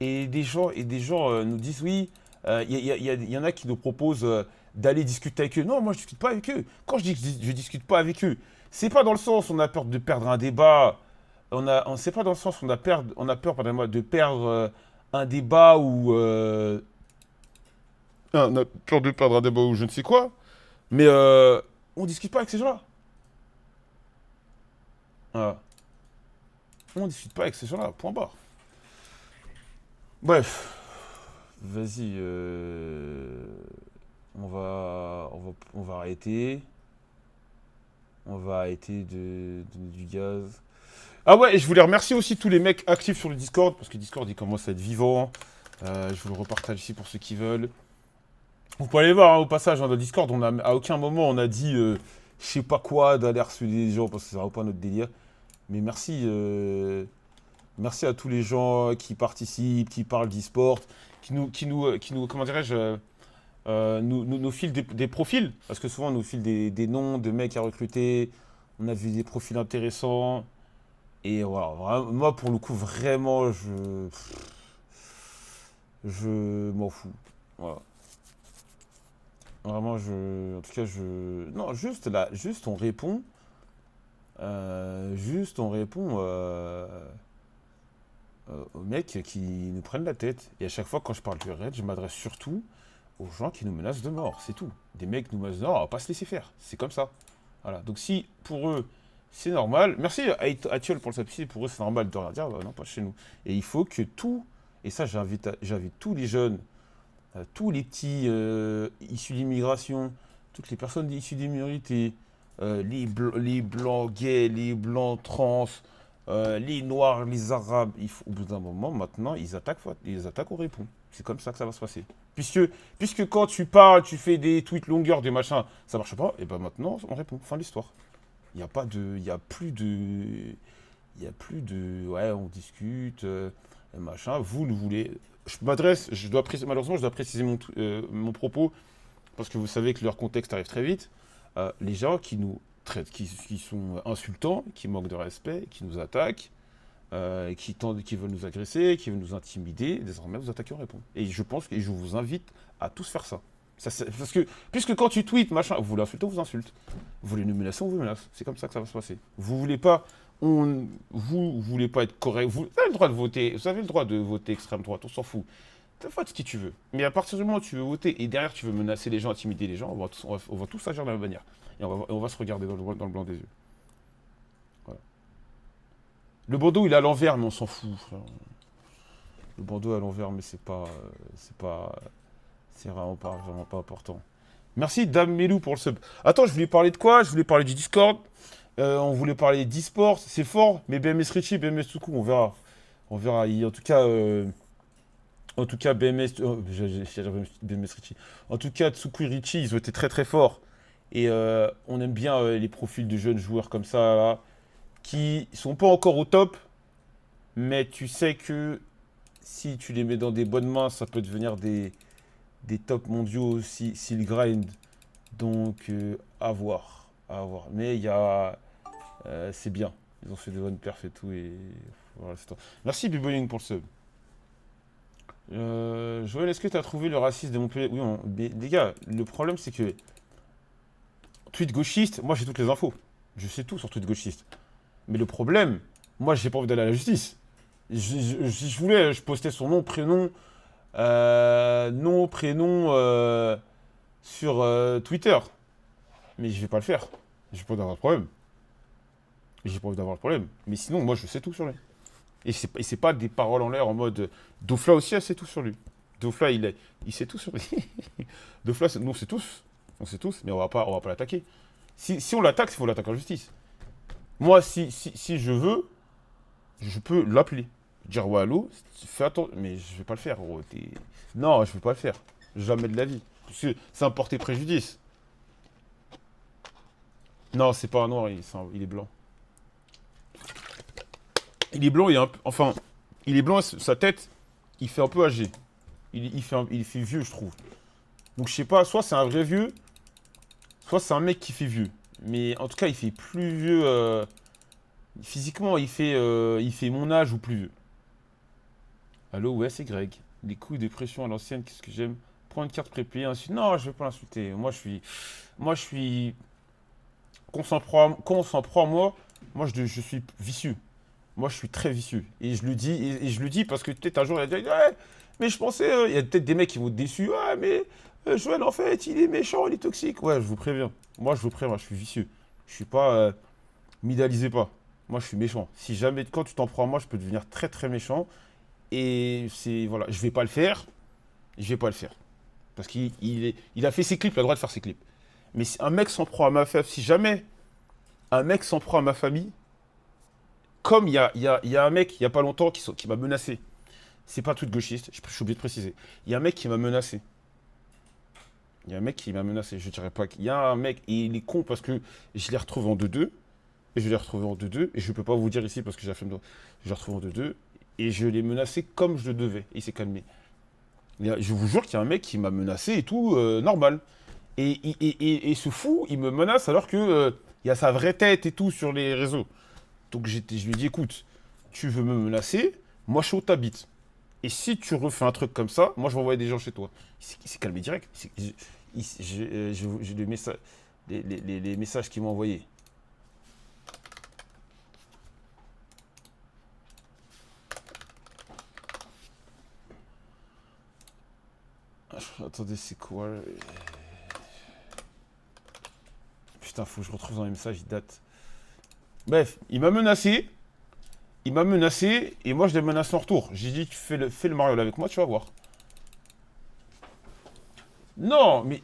nous disent oui, il y en a qui nous proposent d'aller discuter avec eux. Non, moi je discute pas avec eux. Quand je dis que je discute pas avec eux, c'est pas dans le sens où on a peur de perdre un débat. C'est pas dans le sens où on a peur, pardonnez-moi, de perdre un débat ou on a peur de perdre un débat ou je ne sais quoi. Mais on discute pas avec ces gens-là. Voilà. On discute pas avec ces gens-là, point barre. Bref, vas-y, on va arrêter. On va arrêter de donner du gaz. Ah ouais, et je voulais remercier aussi tous les mecs actifs sur le Discord, parce que Discord, il commence à être vivant. Je vous le repartage ici pour ceux qui veulent. Vous pouvez aller voir, hein, au passage, hein, dans le Discord, à aucun moment on a dit, je sais pas quoi, d'aller harceler les gens, parce que ça va pas notre délire. Mais merci Merci à tous les gens qui participent, qui parlent d'e-sport, qui nous, comment dirais-je, nous filent des profils. Parce que souvent, on nous file des noms de mecs à recruter. On a vu des profils intéressants. Et voilà, moi, pour le coup, vraiment, je m'en fous. Voilà. Vraiment, en tout cas, non, juste là, juste on répond aux mecs qui nous prennent la tête. Et à chaque fois, quand je parle du raid, je m'adresse surtout aux gens qui nous menacent de mort. C'est tout. Des mecs nous menacent de mort, on va pas se laisser faire. C'est comme ça. Voilà. Donc si pour eux c'est normal, merci à Thiol pour le sub, si pour eux c'est normal de rien dire, bah non, pas chez nous. Et il faut que tout, et ça j'invite tous les jeunes, tous les petits issus d'immigration, toutes les personnes issues des minorités, les blancs gays, les blancs trans, les noirs, les arabes, au bout d'un moment, maintenant, ils attaquent au répond. C'est comme ça que ça va se passer. Puisque quand tu parles, tu fais des tweets longueurs, des machins, ça marche pas, et ben maintenant, on répond. Fin de l'histoire. Il n'y a pas de. Il n'y a plus de. Il n'y a plus de. Ouais, on discute, machin. Vous voulez. Malheureusement, je dois préciser mon propos, parce que vous savez que leur contexte arrive très vite. Les gens qui nous traitent, qui sont insultants, qui manquent de respect, qui nous attaquent, qui veulent nous agresser, qui veulent nous intimider, désormais vous attaquez, on répond. Et je pense que je vous invite à tous faire ça. Parce que, puisque quand tu tweets, machin, vous voulez insulter, on vous insulte. Vous voulez nous menacer, on vous menace. C'est comme ça que ça va se passer. Vous voulez pas être correct. Vous avez le droit de voter. Vous avez le droit de voter extrême droite. On s'en fout. Tu votes ce qui tu veux. Mais à partir du moment où tu veux voter et derrière tu veux menacer les gens, intimider les gens, on va tous agir de la même manière. Et on va se regarder dans le blanc des yeux. Voilà. Le bandeau il est à l'envers, mais on s'en fout, frère. Le bandeau à l'envers, mais c'est vraiment pas important. Merci Dame Melou pour le sub. Attends, je voulais parler de quoi? Je voulais parler du Discord. On voulait parler d'e-sport. C'est fort, mais BMS Richie, BMS Tuku, on verra. On verra. En tout cas, BMS, j'allais dire BMS Richie. En tout cas, Tsuku et Richie, ils ont été très très forts. Et on aime bien les profils de jeunes joueurs comme ça, là, qui sont pas encore au top, mais tu sais que si tu les mets dans des bonnes mains, ça peut devenir des tops mondiaux s'ils grind. Donc, à voir. À voir. Mais c'est bien. Ils ont fait de bonnes perfs et tout. Et voilà, c'est tout. Merci Biboying pour le sub. Joël, est-ce que tu as trouvé le racisme de Montpellier? Oui, mais les gars, le problème c'est que tweet gauchiste, moi j'ai toutes les infos. Je sais tout sur tweet gauchiste. Mais le problème, moi j'ai pas envie d'aller à la justice. Si je voulais, je postais son nom, prénom sur Twitter. Mais je vais pas le faire. J'ai pas envie d'avoir de problème. J'ai pas envie d'avoir de problème. Mais sinon, moi je sais tout sur lui. Et c'est pas des paroles en l'air en mode. Dofla aussi, elle sait tout sur lui. Dofla, il sait tout sur lui. Dofla, nous on sait tous. On sait tous, mais on va pas l'attaquer. Si on l'attaque, il faut l'attaquer en justice. Moi, si je veux, je peux l'appeler. Dire, ouais, allô, fais attention. Mais je vais pas le faire, gros. Non, je vais pas le faire. Jamais de la vie. Parce que c'est un porté préjudice. Non, c'est pas un noir, il est blanc. Il est blanc, enfin, il est blanc, sa tête, il fait un peu âgé. Il fait vieux, je trouve. Donc, je sais pas, soit c'est un vrai vieux, soit c'est un mec qui fait vieux. Mais en tout cas, il fait plus vieux. Physiquement, il fait mon âge ou plus vieux. Allô, ouais, c'est Greg. Les coups de pression à l'ancienne, qu'est-ce que j'aime? Prends une carte prépayée, insulte. Non, je vais pas l'insulter. Moi, je suis. Qu'on s'en prend, moi, je suis vicieux. Moi, je suis très vicieux. Et je le dis, et je le dis parce que peut-être un jour, il va dire, ouais, mais je pensais, il y a peut-être des mecs qui vont être déçus. Ouais, mais Joël, en fait, il est méchant, il est toxique. Ouais, je vous préviens. Moi, je vous préviens, je suis vicieux. Je suis pas. M'idéalisez pas. Moi, je suis méchant. Si jamais, quand tu t'en prends à moi, je peux devenir très très méchant. Et voilà, je vais pas le faire. Je vais pas le faire. Parce qu'il a fait ses clips, il a le droit de faire ses clips. Mais si un mec s'en prend à ma famille, si jamais un mec s'en prend à ma famille, comme il y a un mec, il y a pas longtemps, qui m'a menacé. C'est pas tout de gauchiste, je suis obligé de préciser. Il y a un mec qui m'a menacé. Il y a un mec qui m'a menacé, je dirais pas qu'il y a un mec, et il est con parce que je les retrouve en 2-2. et je l'ai retrouvé en 2-2, et je peux pas vous dire ici parce que j'ai la flemme de... Je l'ai retrouvé en 2-2, et je l'ai menacé comme je le devais, et il s'est calmé. Je vous jure qu'il y a un mec qui m'a menacé et tout, normal. Et ce fou, il me menace alors que il y a sa vraie tête et tout sur les réseaux. Donc je lui ai dit, écoute, tu veux me menacer, moi je suis où t'habites. Et si tu refais un truc comme ça, moi je vais envoyer des gens chez toi. Il s'est calmé direct. J'ai les messages qu'il m'a envoyés. Attendez, c'est quoi? Putain, faut que je retrouve dans les messages, il date. Bref, il m'a menacé. Il m'a menacé et moi je l'ai menacé en retour. J'ai dit, tu fais le mariole avec moi, tu vas voir. Non, mais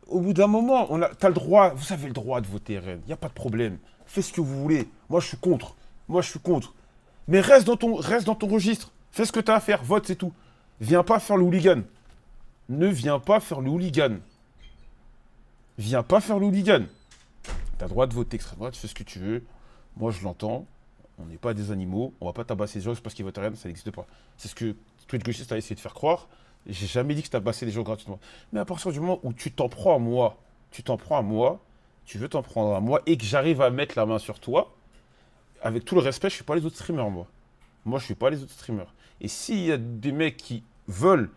au bout d'un moment, t'as le droit, vous avez le droit de voter, Rennes. Il n'y a pas de problème. Fais ce que vous voulez. Moi, je suis contre. Moi, je suis contre. Mais reste dans ton registre. Fais ce que t'as à faire. Vote, c'est tout. Viens pas faire le hooligan. Ne viens pas faire le hooligan. Viens pas faire le hooligan. T'as le droit de voter extrême droite, fais ce que tu veux. Moi, je l'entends. On n'est pas des animaux. On va pas tabasser les gens parce qu'ils votent Rennes, ça n'existe pas. C'est ce que Twitch Gauchiste a essayé de faire croire. J'ai jamais dit que je tabassais les gens gratuitement. Mais à partir du moment où tu t'en prends à moi, tu veux t'en prendre à moi et que j'arrive à mettre la main sur toi, avec tout le respect, je suis pas les autres streamers, moi. Moi, je suis pas les autres streamers. Et s'il y a des mecs qui veulent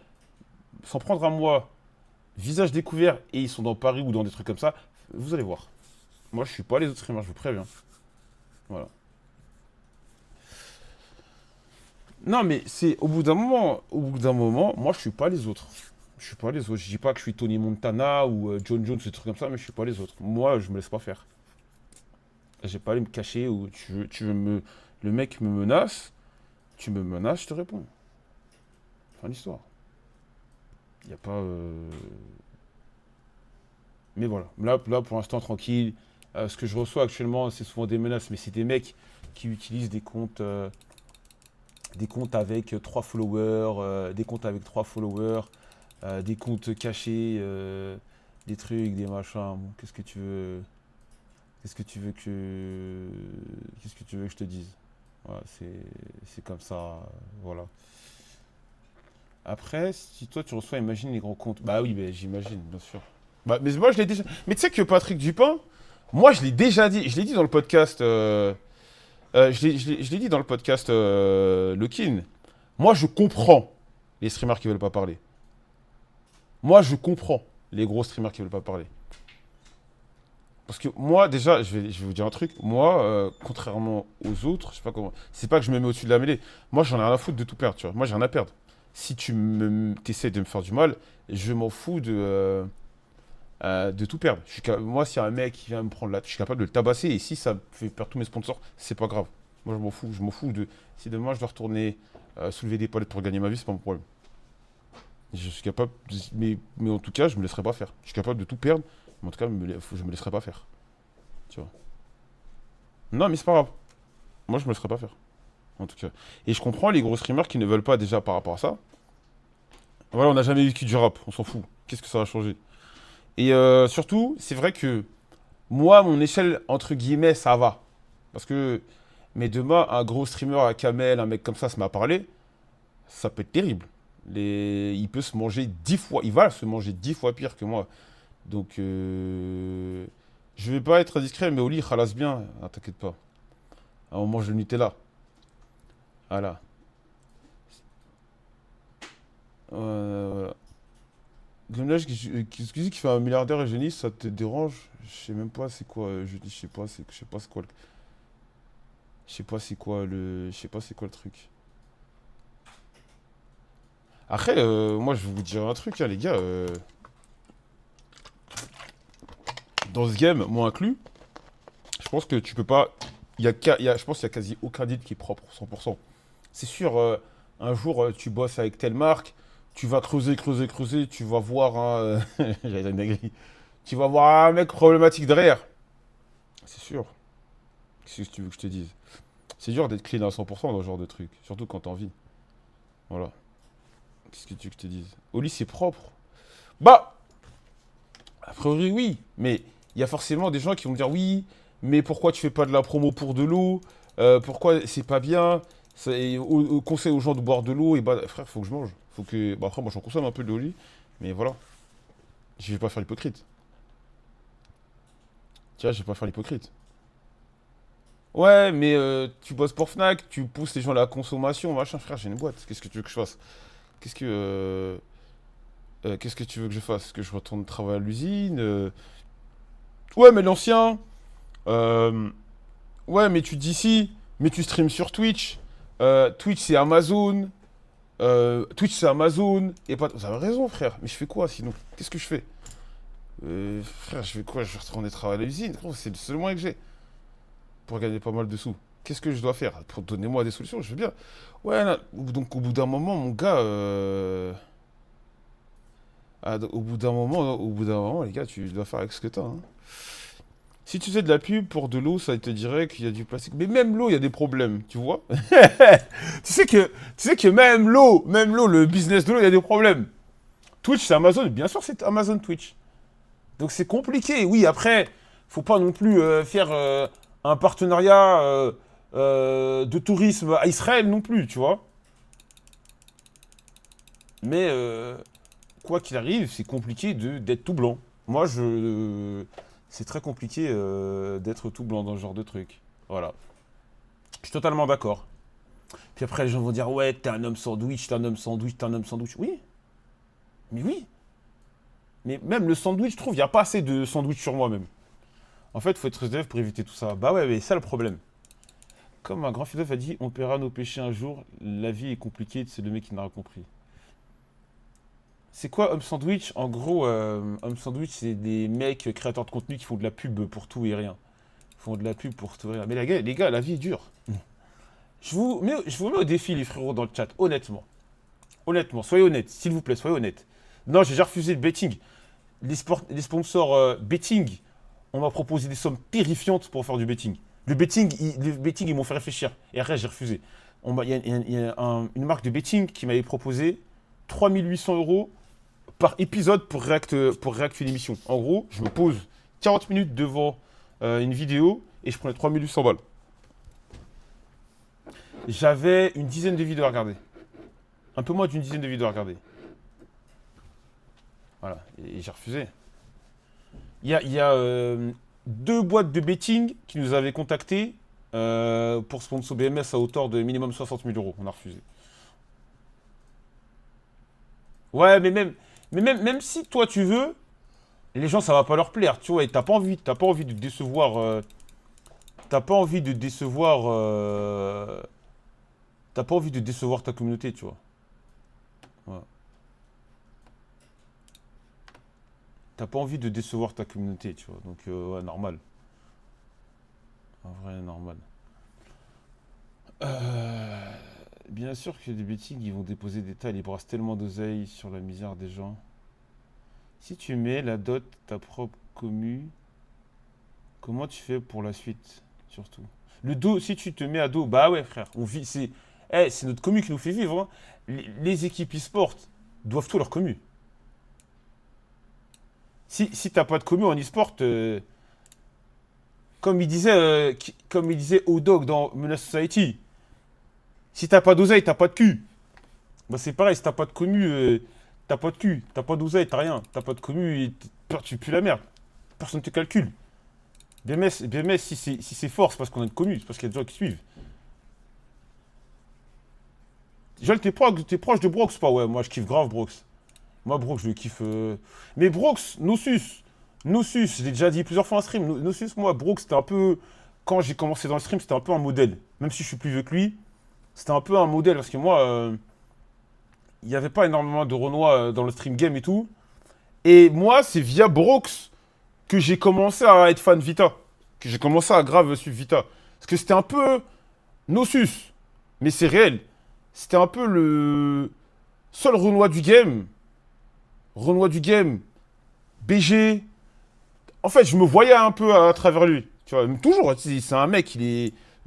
s'en prendre à moi, visage découvert, et ils sont dans Paris ou dans des trucs comme ça, vous allez voir. Moi, je suis pas les autres streamers, je vous préviens. Voilà. Non, mais c'est au bout d'un moment, moi, je suis pas les autres. Je suis pas les autres. Je dis pas que je suis Tony Montana ou John Jones, des trucs comme ça, mais je suis pas les autres. Moi, je me laisse pas faire. J'ai pas à aller me cacher ou le mec me menace, tu me menaces, je te réponds. Fin d'histoire. Il y a pas. Mais voilà. Là, pour l'instant, tranquille. Ce que je reçois actuellement, c'est souvent des menaces, mais c'est des mecs qui utilisent des comptes avec 3 followers, des comptes avec 3 followers, des comptes cachés, des trucs, des machins. Bon, qu'est-ce que tu veux? Qu'est-ce que tu veux que Qu'est-ce que tu veux que je te dise? Voilà, c'est comme ça, voilà. Après, si toi tu reçois, imagine les grands comptes. Bah oui, bah, j'imagine, bien sûr. Bah, mais moi je l'ai déjà. Mais tu sais que Patrick Dupin, moi je l'ai déjà dit. Je l'ai dit dans le podcast. Je l'ai dit dans le podcast Lokin. Moi je comprends les streamers qui veulent pas parler. Moi je comprends les gros streamers qui veulent pas parler. Parce que moi, déjà, je vais vous dire un truc. Moi, contrairement aux autres, je sais pas comment. C'est pas que je me mets au-dessus de la mêlée. Moi, j'en ai rien à foutre de tout perdre, tu vois. Moi, j'ai rien à perdre. Si t'essaies de me faire du mal, je m'en fous de tout perdre. Moi, si un mec qui vient me prendre là, je suis capable de le tabasser. Et si ça me fait perdre tous mes sponsors, c'est pas grave. Moi, je m'en fous. Je m'en fous de. Si demain, je dois retourner soulever des palettes pour gagner ma vie, c'est pas mon problème. Je suis capable. Mais en tout cas, je me laisserai pas faire. Je suis capable de tout perdre. Mais en tout cas, je me laisserai pas faire. Tu vois. Non, mais c'est pas grave. Moi, je me laisserai pas faire. En tout cas. Et je comprends les gros streamers qui ne veulent pas déjà par rapport à ça. Voilà, on n'a jamais vécu du rap. On s'en fout. Qu'est-ce que ça va changer? Et surtout, c'est vrai que moi, à mon échelle, entre guillemets, ça va. Parce que. Mais demain, un gros streamer à Kamel, un mec comme ça m'a parlé, ça peut être terrible. Il peut se manger 10 fois. Il va se manger 10 fois pire que moi. Donc, je vais pas être discret, mais Oli, ralasse bien. Ah, t'inquiète pas. On mange le Nutella. Voilà. Voilà. Glemlage qui fait un milliardaire et génie, ça te dérange? Je sais même pas c'est quoi. Je sais pas, je sais pas c'est quoi je sais pas c'est quoi le, je sais pas c'est quoi le truc. Après, moi je vais vous dire un truc, hein, les gars. Dans ce game, moi inclus, je pense que tu peux pas. Je pense qu'il y a quasi aucun deal qui est propre 100%. C'est sûr, un jour, tu bosses avec telle marque, tu vas creuser, creuser, creuser, tu vas voir un. J'allais dire une dinguerie. Tu vas voir un mec problématique derrière. C'est sûr. Qu'est-ce que tu veux que je te dise? C'est dur d'être clean à 100% dans ce genre de truc, surtout quand t'as envie. Voilà. Qu'est-ce que tu veux que je te dise? Oli, c'est propre. Bah, a priori, oui, mais il y a forcément des gens qui vont me dire oui, mais pourquoi tu fais pas de la promo pour de l'eau? Pourquoi c'est pas bien? Conseil aux gens de boire de l'eau, et bah frère, faut que je mange. Faut que. Bah après, moi j'en consomme un peu de l'eau, mais voilà. Je vais pas faire l'hypocrite. Tu vois, je vais pas faire l'hypocrite. Ouais, mais tu bosses pour Fnac, tu pousses les gens à la consommation, machin, frère, j'ai une boîte. Qu'est-ce que tu veux que je fasse? Qu'est-ce que tu veux que je fasse? Que je retourne travailler à l'usine? Ouais, mais l'ancien. euh, Ouais, mais tu dis si. Mais tu streams sur Twitch. Twitch, c'est Amazon. Twitch, c'est Amazon. Et pas. Vous avez raison, frère. Mais je fais quoi sinon? Qu'est-ce que je fais? Frère, je fais quoi? Je vais retourner travailler à l'usine. Gros, c'est le seul moyen que j'ai pour gagner pas mal de sous. Qu'est-ce que je dois faire? Pour donner moi des solutions, je veux bien. Ouais, là, donc au bout d'un moment, mon gars. Au bout d'un moment, les gars, tu dois faire avec ce que t'as, hein. Si tu fais de la pub pour de l'eau, ça te dirait qu'il y a du plastique. Mais même l'eau, il y a des problèmes, tu vois? Tu sais que même l'eau, le business de l'eau, il y a des problèmes. Twitch, c'est Amazon. Bien sûr, c'est Amazon Twitch. Donc c'est compliqué. Oui, après, faut pas non plus faire un partenariat de tourisme à Israël non plus, tu vois. Mais quoi qu'il arrive, c'est compliqué d'être tout blanc. Moi, c'est très compliqué d'être tout blanc dans ce genre de truc. Voilà. Je suis totalement d'accord. Puis après, les gens vont dire, ouais, t'es un homme sandwich, t'es un homme sandwich, t'es un homme sandwich. Oui, mais oui. Mais même le sandwich, je trouve, il n'y a pas assez de sandwich sur moi-même. En fait, il faut être élève pour éviter tout ça. Bah ouais, mais c'est ça le problème. Comme un grand philosophe a dit, on paiera nos péchés un jour, la vie est compliquée, c'est le mec qui n'a pas compris. C'est quoi Homme Sandwich? En gros, Homme Sandwich, c'est des mecs créateurs de contenu qui font de la pub pour tout et rien. Ils font de la pub pour tout et rien. Mais les gars, la vie est dure. Je vous mets au défi, les frérots, dans le chat, honnêtement. Honnêtement, soyez honnêtes, s'il vous plaît, soyez honnêtes. Non, j'ai déjà refusé le betting. Les sponsors betting, on m'a proposé des sommes terrifiantes pour faire du betting. Le betting, ils m'ont fait réfléchir. Et après, j'ai refusé. Il y a une marque de betting qui m'avait proposé 3 800 € par épisode pour réacter une émission. En gros, je me pose 40 minutes devant une vidéo et je prenais 3 800 balles. J'avais une dizaine de vidéos à regarder. Un peu moins d'une dizaine de vidéos à regarder. Voilà, et j'ai refusé. Il y a deux boîtes de betting qui nous avaient contactés pour sponsor BMS à hauteur de minimum 60 000 euros. On a refusé. Ouais, mais même si toi tu veux, les gens ça va pas leur plaire, tu vois, et t'as pas envie de décevoir, t'as pas envie de décevoir, t'as pas envie de décevoir ta communauté, tu vois. Ouais. T'as pas envie de décevoir ta communauté, tu vois. Donc ouais, normal. En vrai, normal. Euh, Bien sûr que des betting, ils vont déposer des tas, ils brassent tellement d'oseille sur la misère des gens. Si tu mets la dot, ta propre commu, comment tu fais pour la suite, surtout? Le dos, si tu te mets à dos, bah ouais, frère, on vit, c'est notre commu qui nous fait vivre, hein. Les équipes e-sport doivent tout leur commu. Si t'as pas de commu en e-sport, comme il disait O-Dog dans Menace Society, si t'as pas d'oseille, t'as pas de cul. Bah c'est pareil, si t'as pas de commu, t'as pas de cul, t'as pas d'oseille, t'as rien. T'as pas de commu, tu pues la merde. Personne ne te calcule. BMS, si c'est fort, c'est parce qu'on a de commu, c'est parce qu'il y a des gens qui suivent. Joël, t'es proche de Brox, pas? Ouais, moi je kiffe grave Brox. Moi, Brox, je le kiffe. Mais Brox, Nosus, je l'ai déjà dit plusieurs fois en stream. Nosus, moi, Brox, c'était un peu. Quand j'ai commencé dans le stream, c'était un peu un modèle. Même si je suis plus vieux que lui, c'était un peu un modèle. Parce que moi, il n'y avait pas énormément de Renois dans le stream game et tout. Et moi, c'est via Brox que j'ai commencé à être fan Vita. Que j'ai commencé à grave suivre Vita. Parce que c'était un peu Nosus. Mais c'est réel. C'était un peu le seul Renoir du game, BG. En fait, je me voyais un peu à travers lui. Tu vois, mais toujours, c'est un mec,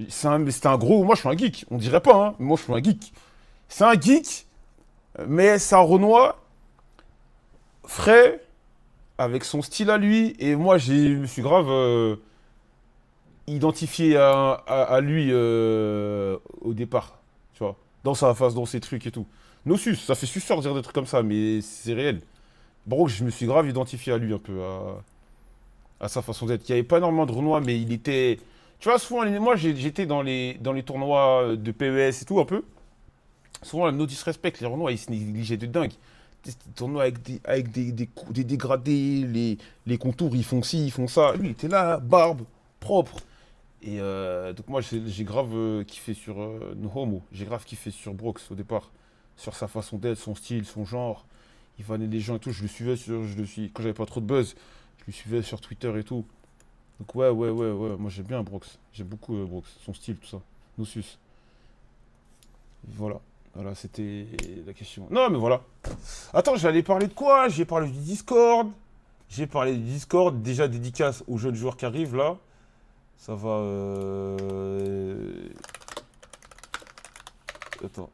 c'est un gros. Moi, je suis un geek. On dirait pas, hein. Mais moi, je suis un geek. C'est un geek, mais c'est un Renoir frais, avec son style à lui. Et moi, je me suis grave. identifié à lui au départ, tu vois, dans sa face, dans ses trucs et tout. Nosus, ça fait suceur de dire des trucs comme ça, mais c'est réel. Bro, je me suis grave identifié à lui un peu, à sa façon d'être. Il n'y avait pas énormément de Renois, mais il était. Tu vois, souvent, moi j'étais dans les tournois de PES et tout, un peu. Souvent, no disrespect, les Renois, ils se négligeaient de dingue. Des tournois avec des dégradés, les contours, ils font ci, ils font ça. Lui, il était là, barbe, propre. Et donc moi j'ai grave kiffé sur No Homo, j'ai grave kiffé sur Brox au départ, sur sa façon d'être, son style, son genre. Il vannait les gens et tout, je le suivais quand j'avais pas trop de buzz, je le suivais sur Twitter et tout. Donc ouais, moi j'aime bien Brox, j'aime beaucoup Brox, son style, tout ça. Nosus. Voilà. Voilà, c'était la question. Non mais voilà. Attends, j'allais parler de quoi? J'ai parlé du Discord. J'ai parlé du Discord, déjà dédicace aux jeunes joueurs qui arrivent là. Ça va. Attends.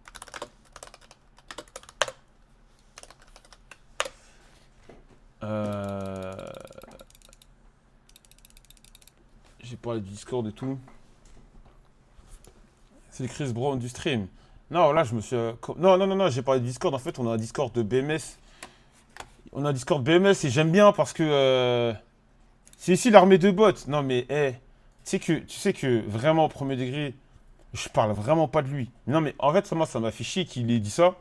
Euh, J'ai parlé du Discord et tout. C'est le Chris Brown du stream. Non, là, je me suis. Non, j'ai parlé du Discord. En fait, on a un Discord de BMS. On a un Discord BMS et j'aime bien parce que c'est ici l'armée de bots. Non, mais, tu sais que vraiment, au premier degré, je parle vraiment pas de lui. Non, mais en fait, ça m'a fait chier qu'il ait dit ça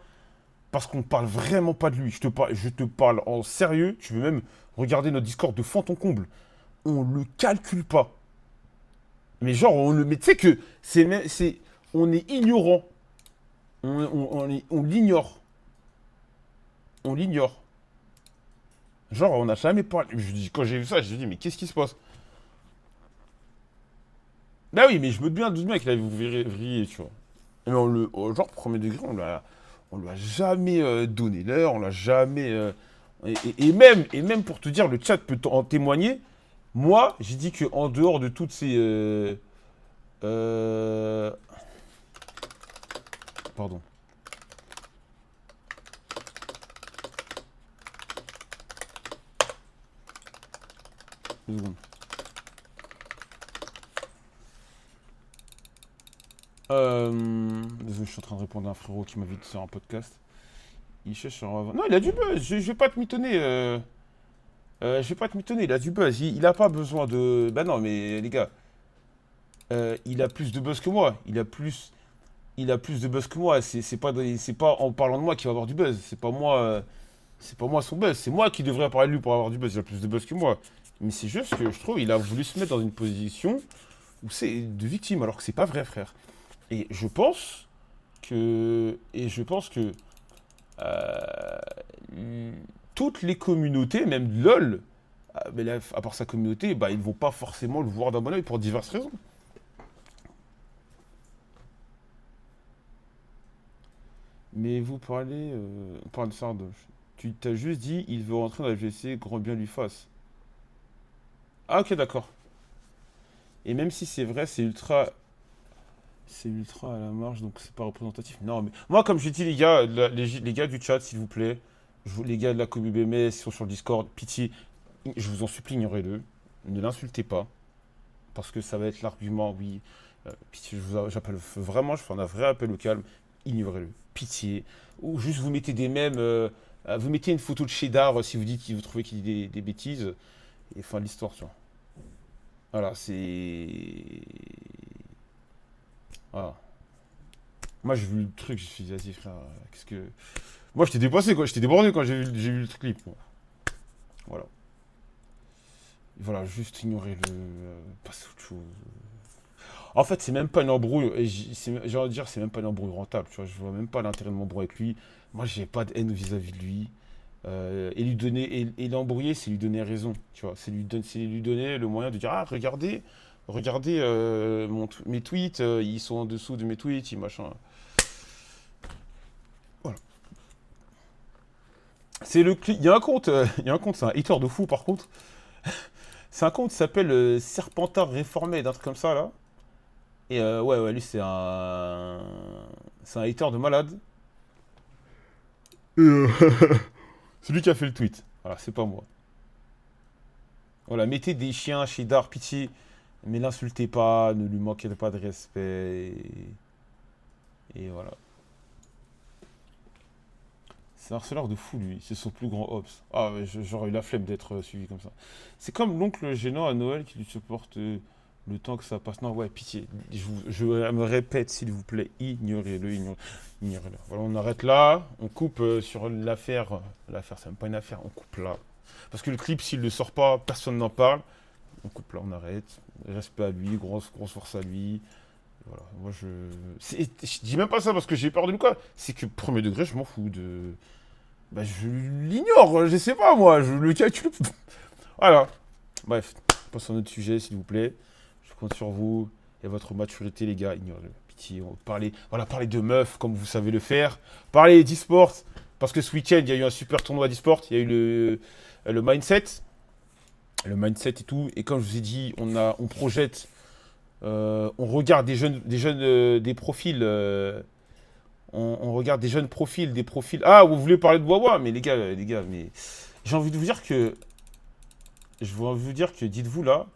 parce qu'on parle vraiment pas de lui. Je te parle en sérieux. Tu veux même regarder notre Discord de fond en comble. On le calcule pas. Mais genre, mais tu sais que on est ignorant. On l'ignore. On l'ignore. Genre, on n'a jamais parlé. Quand j'ai vu ça, je me dit, mais qu'est-ce qui se passe? Bah oui, mais je me doute bien qu'il avait vrillé, tu vois. Mais genre, premier degré, on lui a jamais donné l'heure, on l'a jamais. Et même pour te dire, le chat peut en témoigner. Moi, j'ai dit que en dehors de toutes ces. Euh, pardon. 2 secondes. Désolé, je suis en train de répondre à un frérot qui m'invite sur un podcast. Il cherche sur. Non, il a du buzz. Je vais pas te mitonner. Je vais pas te mitonner. Il a du buzz. Il a pas besoin de. Bah non, mais les gars, il a plus de buzz que moi. Il a plus de buzz que moi. C'est pas en parlant de moi qu'il va avoir du buzz. C'est pas moi son buzz. C'est moi qui devrais parler de lui pour avoir du buzz. Il a plus de buzz que moi. Mais c'est juste que je trouve il a voulu se mettre dans une position où c'est de victime, alors que c'est pas vrai, frère. Et je pense que euh, toutes les communautés, même LOL, mais là, à part sa communauté, bah, ils vont pas forcément le voir d'un bon oeil pour diverses raisons. Mais vous parlez, on parle de Sardoche. Tu t'as juste dit, il veut rentrer dans la FGC, grand bien lui fasse. Ah ok, d'accord. Et même si c'est vrai, c'est ultra à la marge, donc c'est pas représentatif. Non, mais moi, comme j'ai dit, les gars, les gars du chat, s'il vous plaît, les gars de la commu BMS, qui sont sur le Discord, pitié, je vous en supplie, ignorez-le. Ne l'insultez pas, parce que ça va être l'argument, oui. Pitié, j'appelle vraiment, je fais un vrai appel au calme. Ignorez-le. Pitié. Ou juste vous mettez des mèmes, vous mettez une photo de Cheddar si vous dites que vous trouvez qu'il dit des bêtises. Et fin de l'histoire, tu vois. Voilà, c'est. Voilà. Moi, j'ai vu le truc, je me suis dit, vas-y, frère, qu'est-ce que. Moi, j'étais dépassé, quoi. J'étais débordé quand j'ai vu le clip, quoi. Voilà. Voilà, juste ignorer le. Passer à autre chose. En fait, c'est même pas une embrouille. J'ai envie de dire, c'est même pas une embrouille rentable. Tu vois, je vois même pas l'intérêt de m'embrouiller avec lui. Moi, j'ai pas de haine vis-à-vis de lui. Et lui donner, et l'embrouiller, c'est lui donner raison. Tu vois, c'est lui donner le moyen de dire, ah, regardez mes tweets, ils sont en dessous de mes tweets, machin. Voilà. Il y a un compte, c'est un hater de fou par contre. C'est un compte qui s'appelle Serpentard Réformé, d'un truc comme ça là. Et ouais, lui c'est un hater de malade. C'est lui qui a fait le tweet. Voilà, c'est pas moi. Voilà, mettez des chiens chez Dar, pitié. Mais l'insultez pas, ne lui manquez pas de respect. Et voilà. C'est un harceleur de fou, lui. C'est son plus grand ops. Ah, ouais, j'aurais eu la flemme d'être suivi comme ça. C'est comme l'oncle gênant à Noël qui lui supporte le temps que ça passe. Non, ouais, pitié. Je me répète, s'il vous plaît, ignorez-le, ignorez-le. Voilà, on arrête là. On coupe sur l'affaire. L'affaire, c'est même pas une affaire. On coupe là. Parce que le clip, s'il ne sort pas, personne n'en parle. On coupe là, on arrête. Respect à lui, grosse force à lui. Voilà, moi je dis même pas ça parce que j'ai peur de lui quoi. C'est que premier degré, je m'en fous de. Bah, je l'ignore, je sais pas moi, je le calcule. Voilà. Bref, passons à un autre sujet, s'il vous plaît. Je compte sur vous et votre maturité, les gars. Ignorez-le. Pitié, parlez de meufs comme vous savez le faire. Parlez d'e-sport, parce que ce week-end, il y a eu un super tournoi d'e-sport. Il y a eu le mindset. Le mindset et tout. Et comme je vous ai dit, on projette, on regarde des profils. On regarde des jeunes profils, des profils. Ah, vous voulez parler de Wawa? Mais les gars, mais j'ai envie de vous dire que, dites-vous là,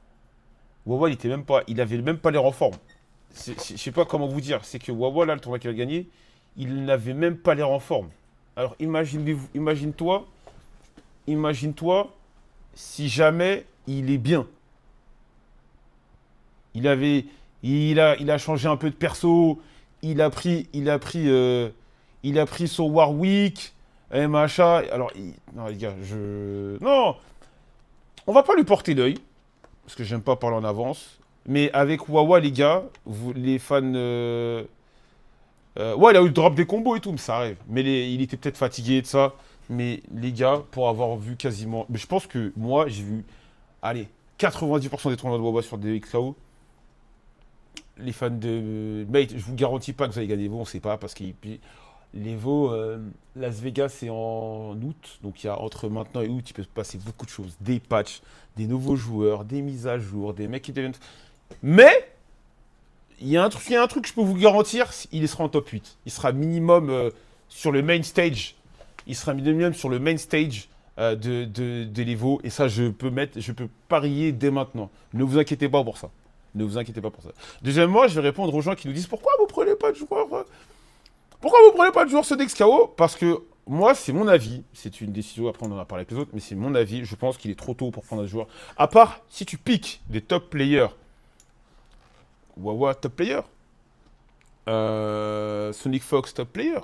Wawa, il avait même pas l'air en forme. Je sais pas comment vous dire. C'est que Wawa là, le tournoi qu'il a gagné, il n'avait même pas l'air en forme. Alors imagine-toi, si jamais il est bien. Il avait, il a changé un peu de perso. Il a pris, il a pris, il a pris son Warwick, et machin. Alors, non les gars, non, on va pas lui porter l'œil parce que j'aime pas parler en avance. Mais avec Wawa, les gars, les fans, ouais, il a eu le drop des combos et tout, mais ça arrive. Mais il était peut-être fatigué de ça. Mais les gars, pour avoir vu quasiment, mais je pense que moi, j'ai vu, allez, 90% des tournois de Wawa sur DXAO. Les fans de. Mate, je vous garantis pas que vous allez gagner l'Evo, on sait pas, parce que l'Evo, Las Vegas, c'est en août, donc il y a entre maintenant et août, il peut se passer beaucoup de choses. Des patchs, des nouveaux joueurs, des mises à jour, des mecs qui deviennent. Mais, il y a un truc que je peux vous garantir, il sera en top 8. Il sera minimum sur le main stage. Il sera minimum sur le main stage de l'Evo, et ça, je peux parier dès maintenant. Ne vous inquiétez pas pour ça. Ne vous inquiétez pas pour ça. Deuxièmement, je vais répondre aux gens qui nous disent pourquoi vous prenez pas de joueurs pourquoi vous prenez pas de joueurs ce Dex KO? Parce que moi, c'est mon avis. C'est une décision, après on en a parlé avec les autres, mais c'est mon avis. Je pense qu'il est trop tôt pour prendre un joueur. À part si tu piques des top players. Wawa top player. Sonic Fox top player.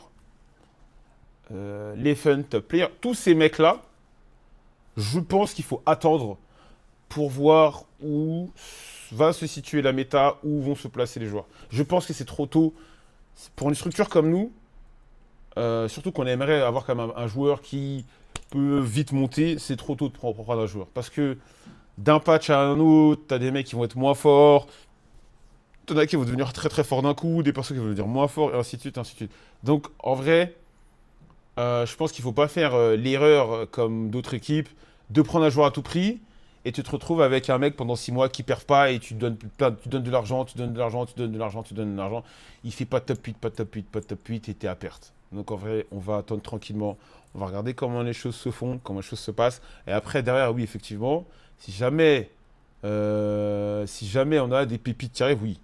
Leffen top player. Tous ces mecs-là, je pense qu'il faut attendre pour voir où va se situer la méta, où vont se placer les joueurs. Je pense que c'est trop tôt. Pour une structure comme nous, surtout qu'on aimerait avoir quand même un joueur qui peut vite monter, c'est trop tôt pour prendre un joueur. Parce que d'un patch à un autre, t'as des mecs qui vont être moins forts, t'en as qui vont devenir très très forts d'un coup, des personnes qui vont devenir moins forts, et ainsi de suite, ainsi de suite. Donc en vrai, je pense qu'il ne faut pas faire l'erreur, comme d'autres équipes, de prendre un joueur à tout prix et tu te retrouves avec un mec pendant 6 mois qui ne perd pas et tu donnes de l'argent, tu donnes de l'argent, tu donnes de l'argent, tu donnes de l'argent. Il fait pas de top 8, pas de top 8, pas de top 8 et tu es à perte. Donc en vrai, on va attendre tranquillement. On va regarder comment les choses se font, comment les choses se passent. Et après, derrière, oui, effectivement, si jamais on a des pépites qui arrivent, oui.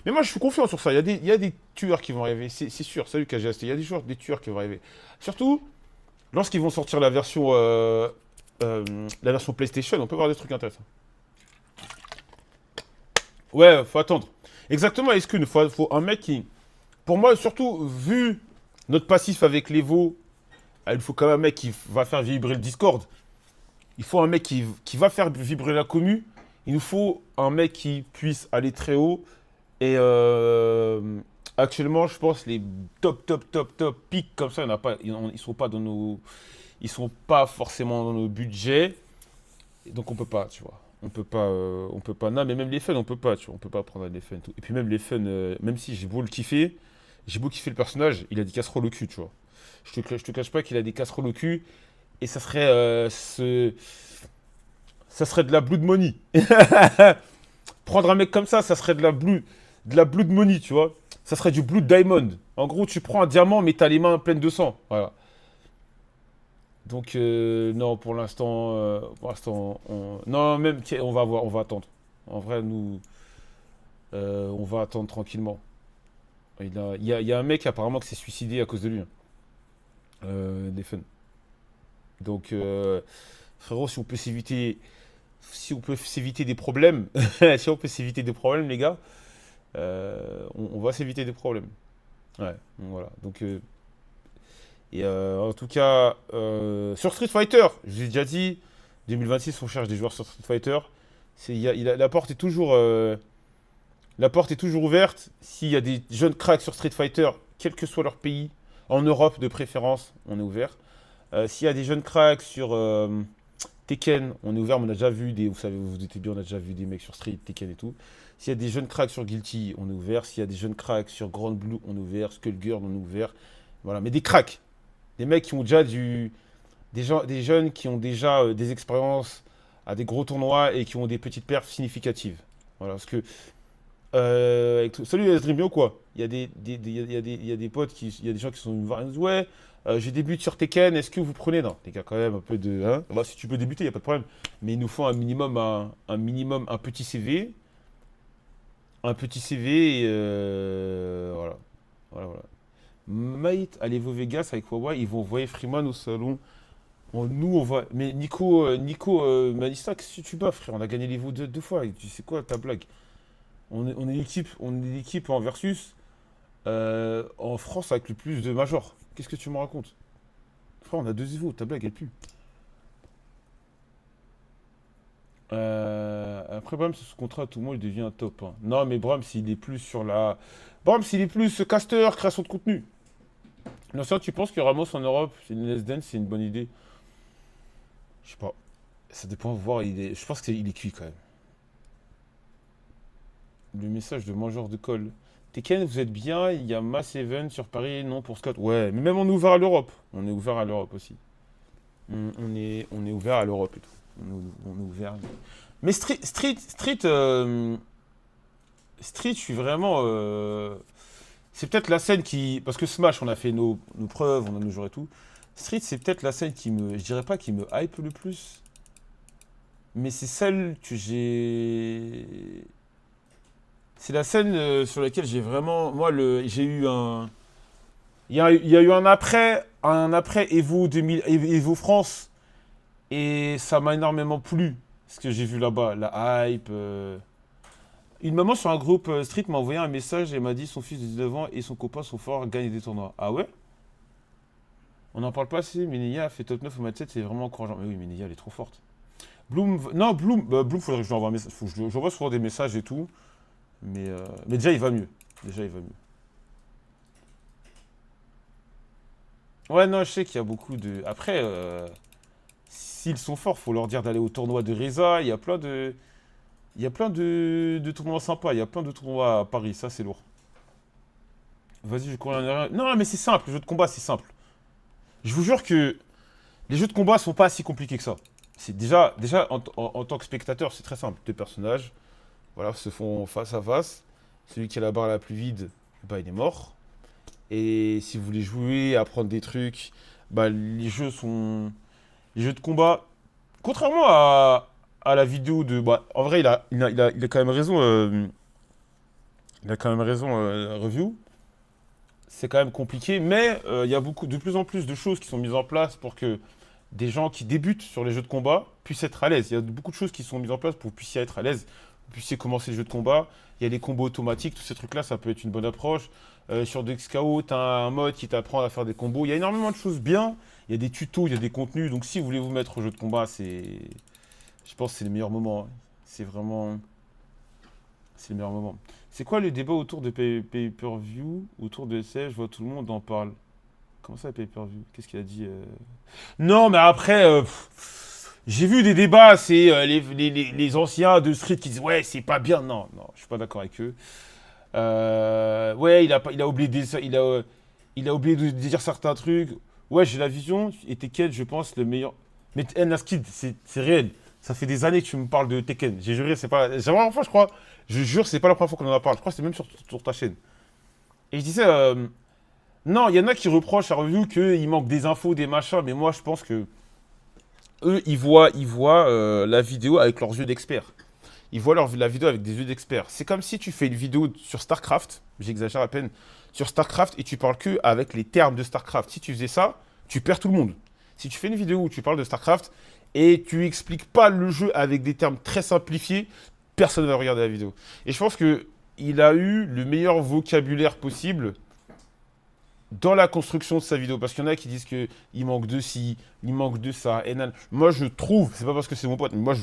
Mais moi, je suis confiant sur ça. Il y a des tueurs qui vont arriver, c'est sûr. Salut KGST, il y a des tueurs qui vont arriver. Surtout, lorsqu'ils vont sortir la version PlayStation, on peut voir des trucs intéressants. Ouais, faut attendre. Exactement, est-ce qu'il faut un mec qui. Pour moi, surtout, vu notre passif avec l'Evo, il faut quand même un mec qui va faire vibrer le Discord. Il faut un mec qui va faire vibrer la commu. Il nous faut un mec qui puisse aller très haut. Et actuellement, je pense les top pics comme ça, il y en a pas, ils sont pas dans nos, ils sont pas forcément dans nos budgets. Et donc on peut pas, tu vois. On peut pas. Non, mais même les fun, on peut pas, tu vois. On peut pas prendre les fun. Tout. Et puis même les fun, même si j'ai beau kiffer le personnage, il a des casseroles au cul, tu vois. Je te cache pas qu'il a des casseroles au cul. Et ça serait de la blood money. Prendre un mec comme ça serait de la blood money, tu vois. Ça serait du blood diamond. En gros, tu prends un diamant, mais t'as les mains pleines de sang. Voilà. Donc, non, pour l'instant, non, même, tiens, on va voir, on va attendre. En vrai, nous, On va attendre tranquillement. Il y a un mec apparemment qui s'est suicidé à cause de lui, hein. Des fun. Donc, frérot, si on peut s'éviter des problèmes, si on peut s'éviter des problèmes, les gars, on va s'éviter des problèmes. Ouais, donc voilà. Donc, en tout cas, sur Street Fighter, j'ai déjà dit, 2026, on cherche des joueurs sur Street Fighter. La porte est toujours ouverte. S'il y a des jeunes cracks sur Street Fighter, quel que soit leur pays, en Europe de préférence, on est ouvert. S'il y a des jeunes cracks sur Tekken, on est ouvert, mais on a déjà vu des. Vous savez, vous vous doutez bien, on a déjà vu des mecs sur Street, Tekken et tout. S'il y a des jeunes cracks sur Guilty, on est ouvert. S'il y a des jeunes cracks sur Grand Blue, on est ouvert. Skullgirl, on est ouvert. Voilà, mais des cracks. Des mecs qui ont déjà du. Des jeunes qui ont déjà des expériences à des gros tournois et qui ont des petites perfs significatives. Voilà, parce que salut les stream ou quoi? Il y a des potes il y a des gens qui sont venus voir, ils nous disent, ouais, je débute sur Tekken, est-ce que vous prenez? Non, les gars, quand même un peu de. Hein. Bah, si tu peux débuter, il n'y a pas de problème. Mais il nous faut un minimum, un petit CV. Un petit CV, et voilà. Voilà, voilà. Mate, allez-vous Vegas avec Huawei, ils vont envoyer Freeman au salon. Nous, on va. Mais Nico Manista, qu'est-ce que tu bats, frère? On a gagné les vous deux fois. Tu sais quoi ta blague? On est l'équipe en versus en France avec le plus de majors. Qu'est-ce que tu me racontes? Frère, on a deux Evo, ta blague elle pue. Après, Brahms, ce contrat, tout le monde il devient top, hein. Non, mais Brahms, il est plus sur la. Brahms, il est plus caster, création de contenu. Non, ça, tu penses que Ramos en Europe, c'est une Let's Dance, c'est une bonne idée? Je sais pas. Ça dépend, voir. Je pense qu'il est cuit quand même. Le message de mangeur de colle. Tekken, vous êtes bien, il y a Mass Event sur Paris, non pour Scott. Ouais, mais même on est ouvert à l'Europe. On est ouvert à l'Europe aussi. On est ouvert à l'Europe et tout. On est ouvert. Mais Street, je suis vraiment. C'est peut-être la scène qui. Parce que Smash, on a fait nos preuves, on a nos jours et tout. Street, c'est peut-être la scène qui me. Je dirais pas qui me hype le plus. Mais c'est celle que j'ai. C'est la scène sur laquelle j'ai vraiment. Moi, j'ai eu un. Il y a eu un après Evo 2000, Evo France, et ça m'a énormément plu ce que j'ai vu là-bas, la hype. Une maman sur un groupe Street m'a envoyé un message et m'a dit son fils de 19 ans et son copain sont forts, gagnent des tournois. Ah ouais? On n'en parle pas assez. Mineya a fait top 9 au match 7, c'est vraiment encourageant. Mais oui, Mineya, elle est trop forte. Bloom, non, Bloom, faudrait que je lui envoie un message. Faut que je lui envoie souvent des messages et tout. Mais déjà, il va mieux. Déjà, il va mieux. Ouais, non, je sais qu'il y a beaucoup de. Après, s'ils sont forts, faut leur dire d'aller au tournoi de Reza. Il y a plein de tournois sympas. Il y a plein de tournois à Paris. Ça, c'est lourd. Vas-y, je cours en arrière. Non, mais c'est simple. Le jeu de combat, c'est simple. Je vous jure que les jeux de combat sont pas si compliqués que ça. C'est déjà en tant que spectateur, c'est très simple. Deux personnages, voilà, se font face à face. Celui qui a la barre la plus vide, bah, il est mort. Et si vous voulez jouer, apprendre des trucs, bah, les jeux de combat. Contrairement à la vidéo de. Bah, en vrai, il a quand même raison. Il a quand même raison, Review. C'est quand même compliqué, mais il y a de plus en plus de choses qui sont mises en place pour que des gens qui débutent sur les jeux de combat puissent être à l'aise. Il y a beaucoup de choses qui sont mises en place pour que vous puissiez être à l'aise, vous puissiez commencer les jeux de combat. Il y a les combos automatiques, tous ces trucs-là, ça peut être une bonne approche. Sur DexKO, tu as un mode qui t'apprend à faire des combos. Il y a énormément de choses bien. Il y a des tutos, il y a des contenus. Donc si vous voulez vous mettre au jeu de combat, je pense que c'est le meilleur moment, hein. C'est vraiment. C'est le meilleur moment. C'est quoi le débat autour de pay-per-view, autour de SF? Je vois tout le monde en parle. Comment ça, pay-per-view? Qu'est-ce qu'il a dit Non, mais après, j'ai vu des débats, c'est les anciens de Street qui disent ouais, c'est pas bien. Non, non, je suis pas d'accord avec eux. Ouais, il a oublié il a oublié de dire certains trucs. Ouais, j'ai la vision. Et Tekken, je pense, le meilleur. Mais Naskid, c'est réel. Ça fait des années que tu me parles de Tekken. J'ai juré, c'est la première fois, je crois. Je jure, c'est pas la première fois qu'on en parle. Je crois que c'est même sur ta chaîne. Et je disais, non, il y en a qui reprochent à Review qu'il manque des infos, des machins. Mais moi, je pense que eux, ils voient la vidéo avec leurs yeux d'experts. ils voient la vidéo avec des yeux d'experts. C'est comme si tu fais une vidéo sur StarCraft, j'exagère à peine, sur StarCraft et tu parles que avec les termes de StarCraft. Si tu faisais ça, tu perds tout le monde. Si tu fais une vidéo où tu parles de StarCraft et tu expliques pas le jeu avec des termes très simplifiés, personne ne va regarder la vidéo. Et je pense que il a eu le meilleur vocabulaire possible dans la construction de sa vidéo. Parce qu'il y en a qui disent qu'il manque de ci, il manque de ça, et nan. Moi, je trouve, c'est pas parce que c'est mon pote, mais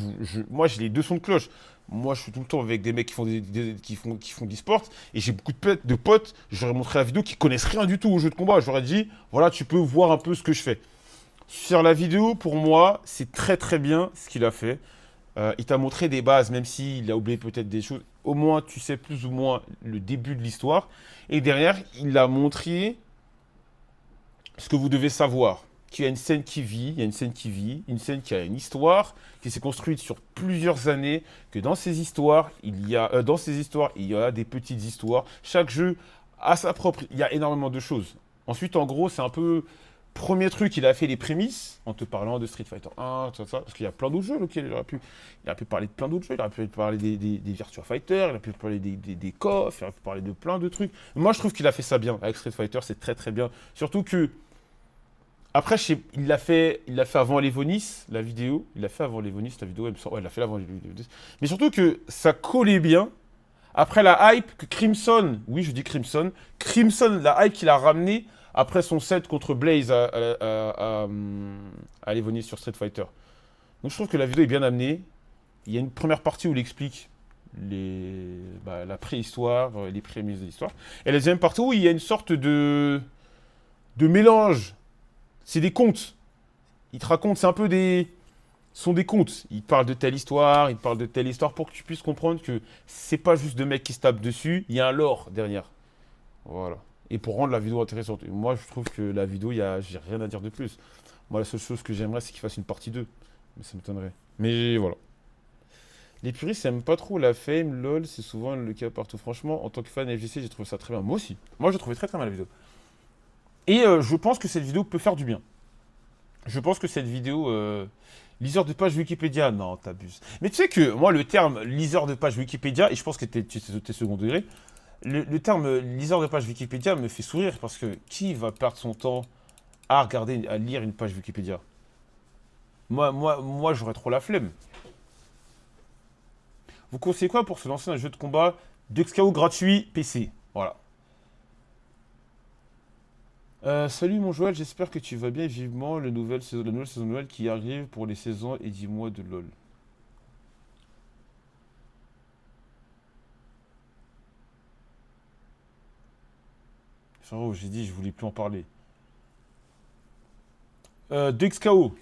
moi, j'ai les deux sons de cloche. Moi, je suis tout le temps avec des mecs qui font qui font de sport et j'ai beaucoup de potes. J'aurais montré la vidéo qui connaissent rien du tout au jeu de combat. J'aurais dit, voilà, tu peux voir un peu ce que je fais. Sur la vidéo, pour moi, c'est très très bien ce qu'il a fait. Il t'a montré des bases, même s'il a oublié peut-être des choses. Au moins, tu sais plus ou moins le début de l'histoire. Et derrière, il a montré ce que vous devez savoir. Qu'il y a une scène qui vit, il y a une scène qui vit, une scène qui a une histoire, qui s'est construite sur plusieurs années, que dans ces histoires, il y a des petites histoires. Chaque jeu a sa propre... Il y a énormément de choses. Ensuite, en gros, c'est un peu... Premier truc, il a fait les prémices en te parlant de Street Fighter 1, tout ça, parce qu'il y a plein d'autres jeux auxquels il aurait pu parler de plein d'autres jeux, il aurait pu parler des Virtua Fighter, il aurait pu parler des KOF, il aurait pu parler de plein de trucs. Moi, je trouve qu'il a fait ça bien avec Street Fighter, c'est très très bien. Surtout que, après, il l'a fait avant l'Evonis, la vidéo, il l'a fait avant l'Evonis, la vidéo, ouais, il l'a fait avant l'Evonis. Mais surtout que ça collait bien. Après la hype que Crimson, oui, je dis Crimson, la hype qu'il a ramené après son set contre Blaze à l'Evonis sur Street Fighter. Donc je trouve que la vidéo est bien amenée. Il y a une première partie où il explique la préhistoire, les prémices de l'histoire. Et la deuxième partie où il y a une sorte de mélange. C'est des contes. Il te raconte, c'est un peu des... Ce sont des contes. Il parle de telle histoire, il parle de telle histoire pour que tu puisses comprendre que c'est pas juste deux mecs qui se tapent dessus, il y a un lore derrière. Voilà. Et pour rendre la vidéo intéressante. Et moi, je trouve que la vidéo, j'ai rien à dire de plus. Moi, la seule chose que j'aimerais, c'est qu'il fasse une partie 2. Mais ça m'étonnerait. Mais voilà. Les puristes n'aiment pas trop la fame, lol, c'est souvent le cas partout. Franchement, en tant que fan FGC, j'ai trouvé ça très bien. Moi aussi. Moi, j'ai trouvé très très bien la vidéo. Et je pense que cette vidéo peut faire du bien. Je pense que cette vidéo... liseur de page Wikipédia, non, t'abuses. Mais tu sais que moi, le terme liseur de page Wikipédia, et je pense que tu es second degré, le terme liseur de page Wikipédia me fait sourire parce que qui va perdre son temps à regarder, à lire une page Wikipédia? Moi j'aurais trop la flemme. Vous conseillez quoi pour se lancer dans un jeu de combat DuxKO gratuit PC? Voilà. Salut mon Joël, j'espère que tu vas bien et vivement la nouvelle saison de Noël qui arrive pour les 16 ans et 10 mois de LoL. Frérot, j'ai dit, je voulais plus en parler. DuxKO.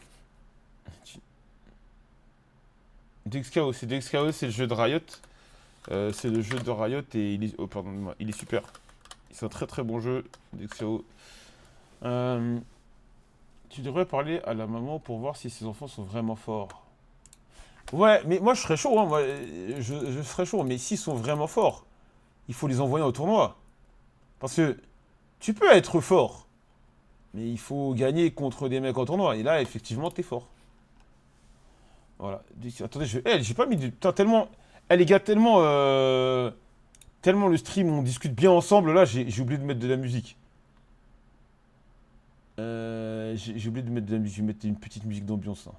DuxKO, c'est le jeu de Riot. C'est le jeu de Riot et il est... Oh, pardon, il est super. C'est un très très bon jeu, DuxKO. Tu devrais parler à la maman pour voir si ses enfants sont vraiment forts. Ouais, mais moi je serais chaud, hein, moi, je serais chaud, mais s'ils sont vraiment forts, il faut les envoyer au tournoi. Parce que tu peux être fort, mais il faut gagner contre des mecs en tournoi. Et là, effectivement, t'es fort. Voilà. Attendez, j'ai pas mis de... Putain, tellement... les gars, tellement le stream, on discute bien ensemble, là, j'ai oublié de mettre de la musique. J'ai oublié de mettre de la musique. Je vais mettre une petite musique d'ambiance, là.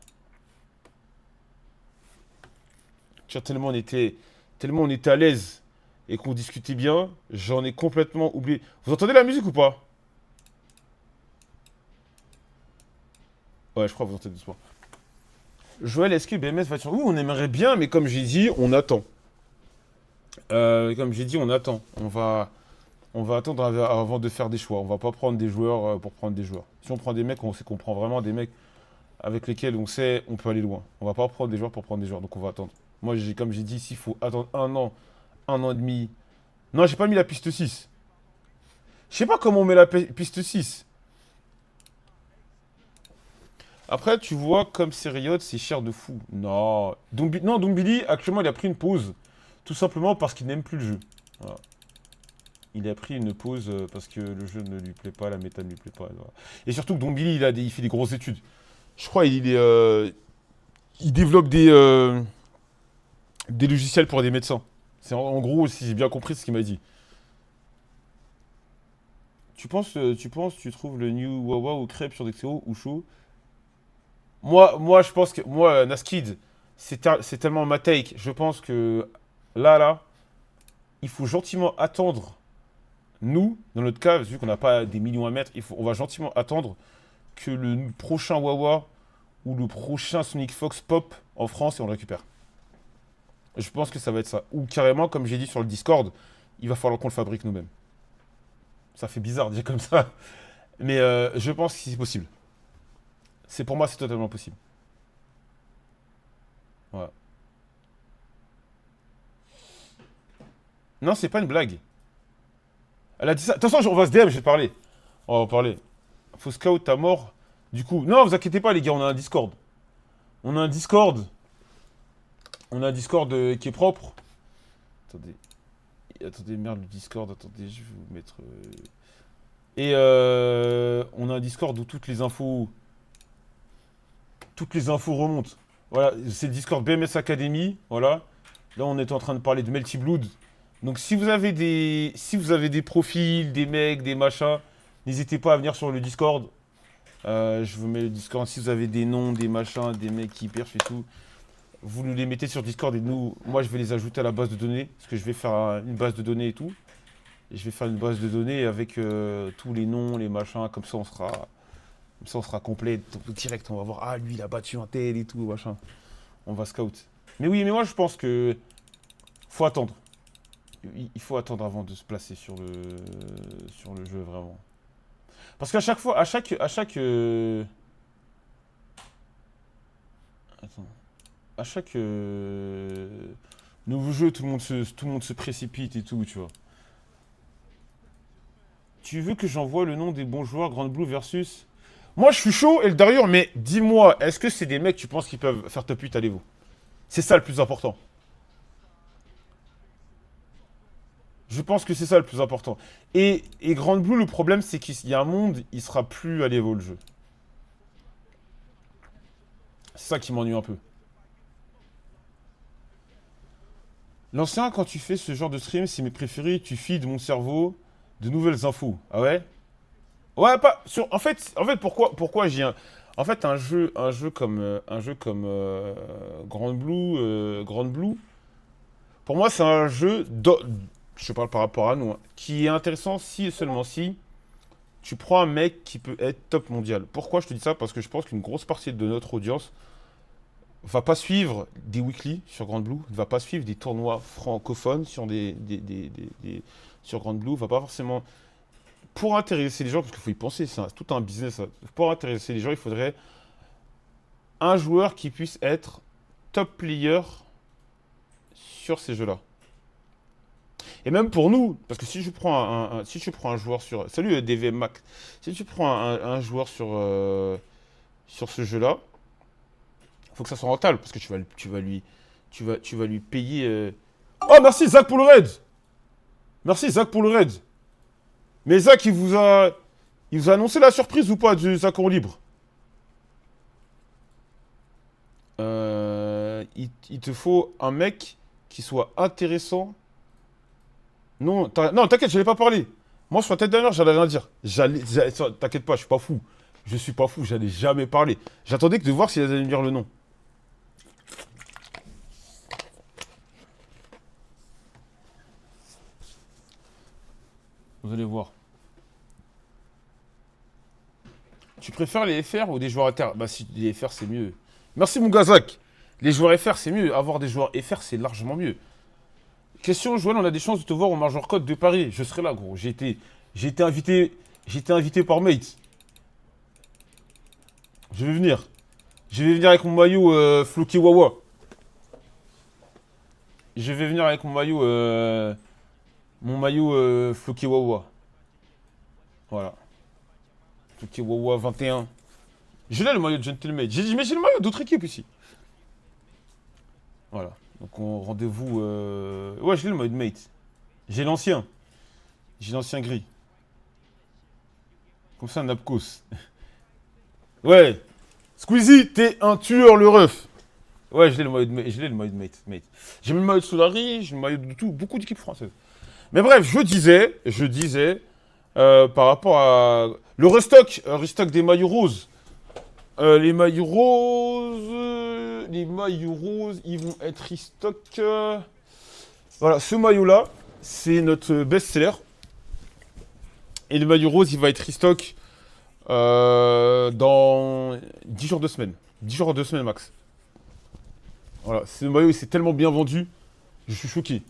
Tiens, tellement on était à l'aise et qu'on discutait bien, j'en ai complètement oublié. Vous entendez la musique ou pas? Ouais, je crois que vous entendez doucement. Joël, est-ce que BMS va sur... Oui, on aimerait bien, mais comme j'ai dit, on attend. Comme j'ai dit, on attend. On va attendre avant de faire des choix. On va pas prendre des joueurs pour prendre des joueurs. Si on prend des mecs, on sait qu'on prend vraiment des mecs avec lesquels on sait on peut aller loin. On va pas prendre des joueurs pour prendre des joueurs, donc on va attendre. Moi, comme j'ai dit, s'il faut attendre un an et demi... Non, j'ai pas mis la piste 6. Je sais pas comment on met la piste 6. Après, tu vois, comme c'est Riot, c'est cher de fou. Non. Dombili, actuellement, il a pris une pause. Tout simplement parce qu'il n'aime plus le jeu. Voilà. Il a pris une pause parce que le jeu ne lui plaît pas, la méta ne lui plaît pas. Voilà. Et surtout que Dombili, il fait des grosses études. Je crois qu'il développe Des logiciels pour des médecins. C'est en gros, si j'ai bien compris ce qu'il m'a dit. Tu trouves le New Wawa ou crêpe sur Dexeo ou chaud? Moi, je pense que, moi, Naskid, c'est tellement ma take. Je pense que là, il faut gentiment attendre. Nous, dans notre cas, vu qu'on n'a pas des millions à mettre, on va gentiment attendre que le prochain Wawa ou le prochain Sonic Fox pop en France et on le récupère. Je pense que ça va être ça. Ou carrément, comme j'ai dit sur le Discord, il va falloir qu'on le fabrique nous-mêmes. Ça fait bizarre de dire comme ça. Mais je pense que c'est possible. Pour moi, c'est totalement possible. Voilà. Non, c'est pas une blague. Elle a dit ça. De toute façon, on va se DM, je vais te parler. On va en parler. Faut scout à mort. Du coup, non, vous inquiétez pas, les gars, on a un Discord. On a un Discord. On a un Discord qui est propre. Attendez. Attendez, merde, le Discord. Attendez, je vais vous mettre. Et on a un Discord où toutes les infos remontent. Voilà, c'est le Discord BMS Academy. Voilà. Là, on est en train de parler de Melty Blood. Donc, si vous avez des profils, des mecs, des machins, n'hésitez pas à venir sur le Discord. Je vous mets le Discord. Si vous avez des noms, des machins, des mecs qui perchent et tout, vous nous les mettez sur Discord et moi, je vais les ajouter à la base de données. Parce que je vais faire une base de données et tout. Et je vais faire une base de données avec tous les noms, les machins. Comme ça, on sera complet. Direct, on va voir. Ah, lui, il a battu un tel et tout, machin. On va scout. Mais oui, mais moi, je pense que faut attendre. Il faut attendre avant de se placer sur le jeu, vraiment. Parce qu'à chaque fois, attends. À chaque nouveau jeu, tout le monde se précipite et tout, tu vois. Tu veux que j'envoie le nom des bons joueurs Grand Blue versus... Moi, je suis chaud, et le derrière, mais dis-moi, est-ce que c'est des mecs, tu penses, qui peuvent faire top 8 allez-vous? C'est ça le plus important. Je pense que c'est ça le plus important. Et Grand Blue, le problème, c'est qu'il y a un monde, il sera plus à l'Evo, le jeu. C'est ça qui m'ennuie un peu. L'ancien, quand tu fais ce genre de stream, c'est mes préférés, tu feeds mon cerveau de nouvelles infos. Ah ouais? Ouais, pas sur. En fait, pourquoi j'ai un. En fait, un jeu comme Grand Blue, pour moi, c'est un jeu. Je parle par rapport à nous, hein, qui est intéressant si et seulement si tu prends un mec qui peut être top mondial. Pourquoi je te dis ça? Parce que je pense qu'une grosse partie de notre audience va pas suivre des weekly sur Grand Blue, va pas suivre des tournois francophones sur sur Grand Blue, va pas forcément pour intéresser les gens, parce qu'il faut y penser, tout un business. Pour intéresser les gens, il faudrait un joueur qui puisse être top player sur ces jeux-là. Et même pour nous, parce que si je prends si tu prends un joueur sur... Salut DVM Mac. Si tu prends un joueur sur ce jeu-là, il faut que ça soit rentable, parce que tu vas lui payer... Oh, merci Zach pour le raid. Merci Zach pour le raid. Mais Zach, il vous a annoncé la surprise ou pas du Zach en libre? Il te faut un mec qui soit intéressant. Non, non, t'inquiète, je n'allais pas parler. Moi, sur la tête dernière, j'allais rien dire. T'inquiète pas, je suis pas fou. Je suis pas fou, j'allais jamais parler. J'attendais que de voir s'il allait me dire le nom. Vous allez voir. Tu préfères les FR ou des joueurs inter? Bah, si les FR, c'est mieux. Merci, mon gars, Zach. Les joueurs FR, c'est mieux. Avoir des joueurs FR, c'est largement mieux. Question, Joël, on a des chances de te voir au Major Code de Paris. Je serai là, gros. J'ai été invité par Mate. Je vais venir. Je vais venir avec mon maillot Floki Wawa. Je vais venir avec mon maillot Floki Wawa. Voilà. Floki Wawa 21. Je l'ai le maillot de Gentleman. Mais j'ai le maillot d'autres équipes ici. Voilà. Donc on rendez-vous. Ouais, je l'ai le maillot de Mate. J'ai l'ancien. J'ai l'ancien gris. Comme ça, Napkos. Ouais. Squeezie, t'es un tueur, le ref. Ouais, je l'ai le maillot de mate. Je l'ai le maillot de mate. J'ai mis le maillot de Solari, j'ai le maillot de tout, beaucoup d'équipes françaises. Mais bref, je disais, par rapport à le restock des maillots roses. Les maillots roses, ils vont être restock. Voilà, ce maillot-là, c'est notre best-seller. Et le maillot rose, il va être restock dans 10 jours, 2 semaines. 10 jours, 2 semaines max. Voilà, ce maillot, il s'est tellement bien vendu, je suis choqué.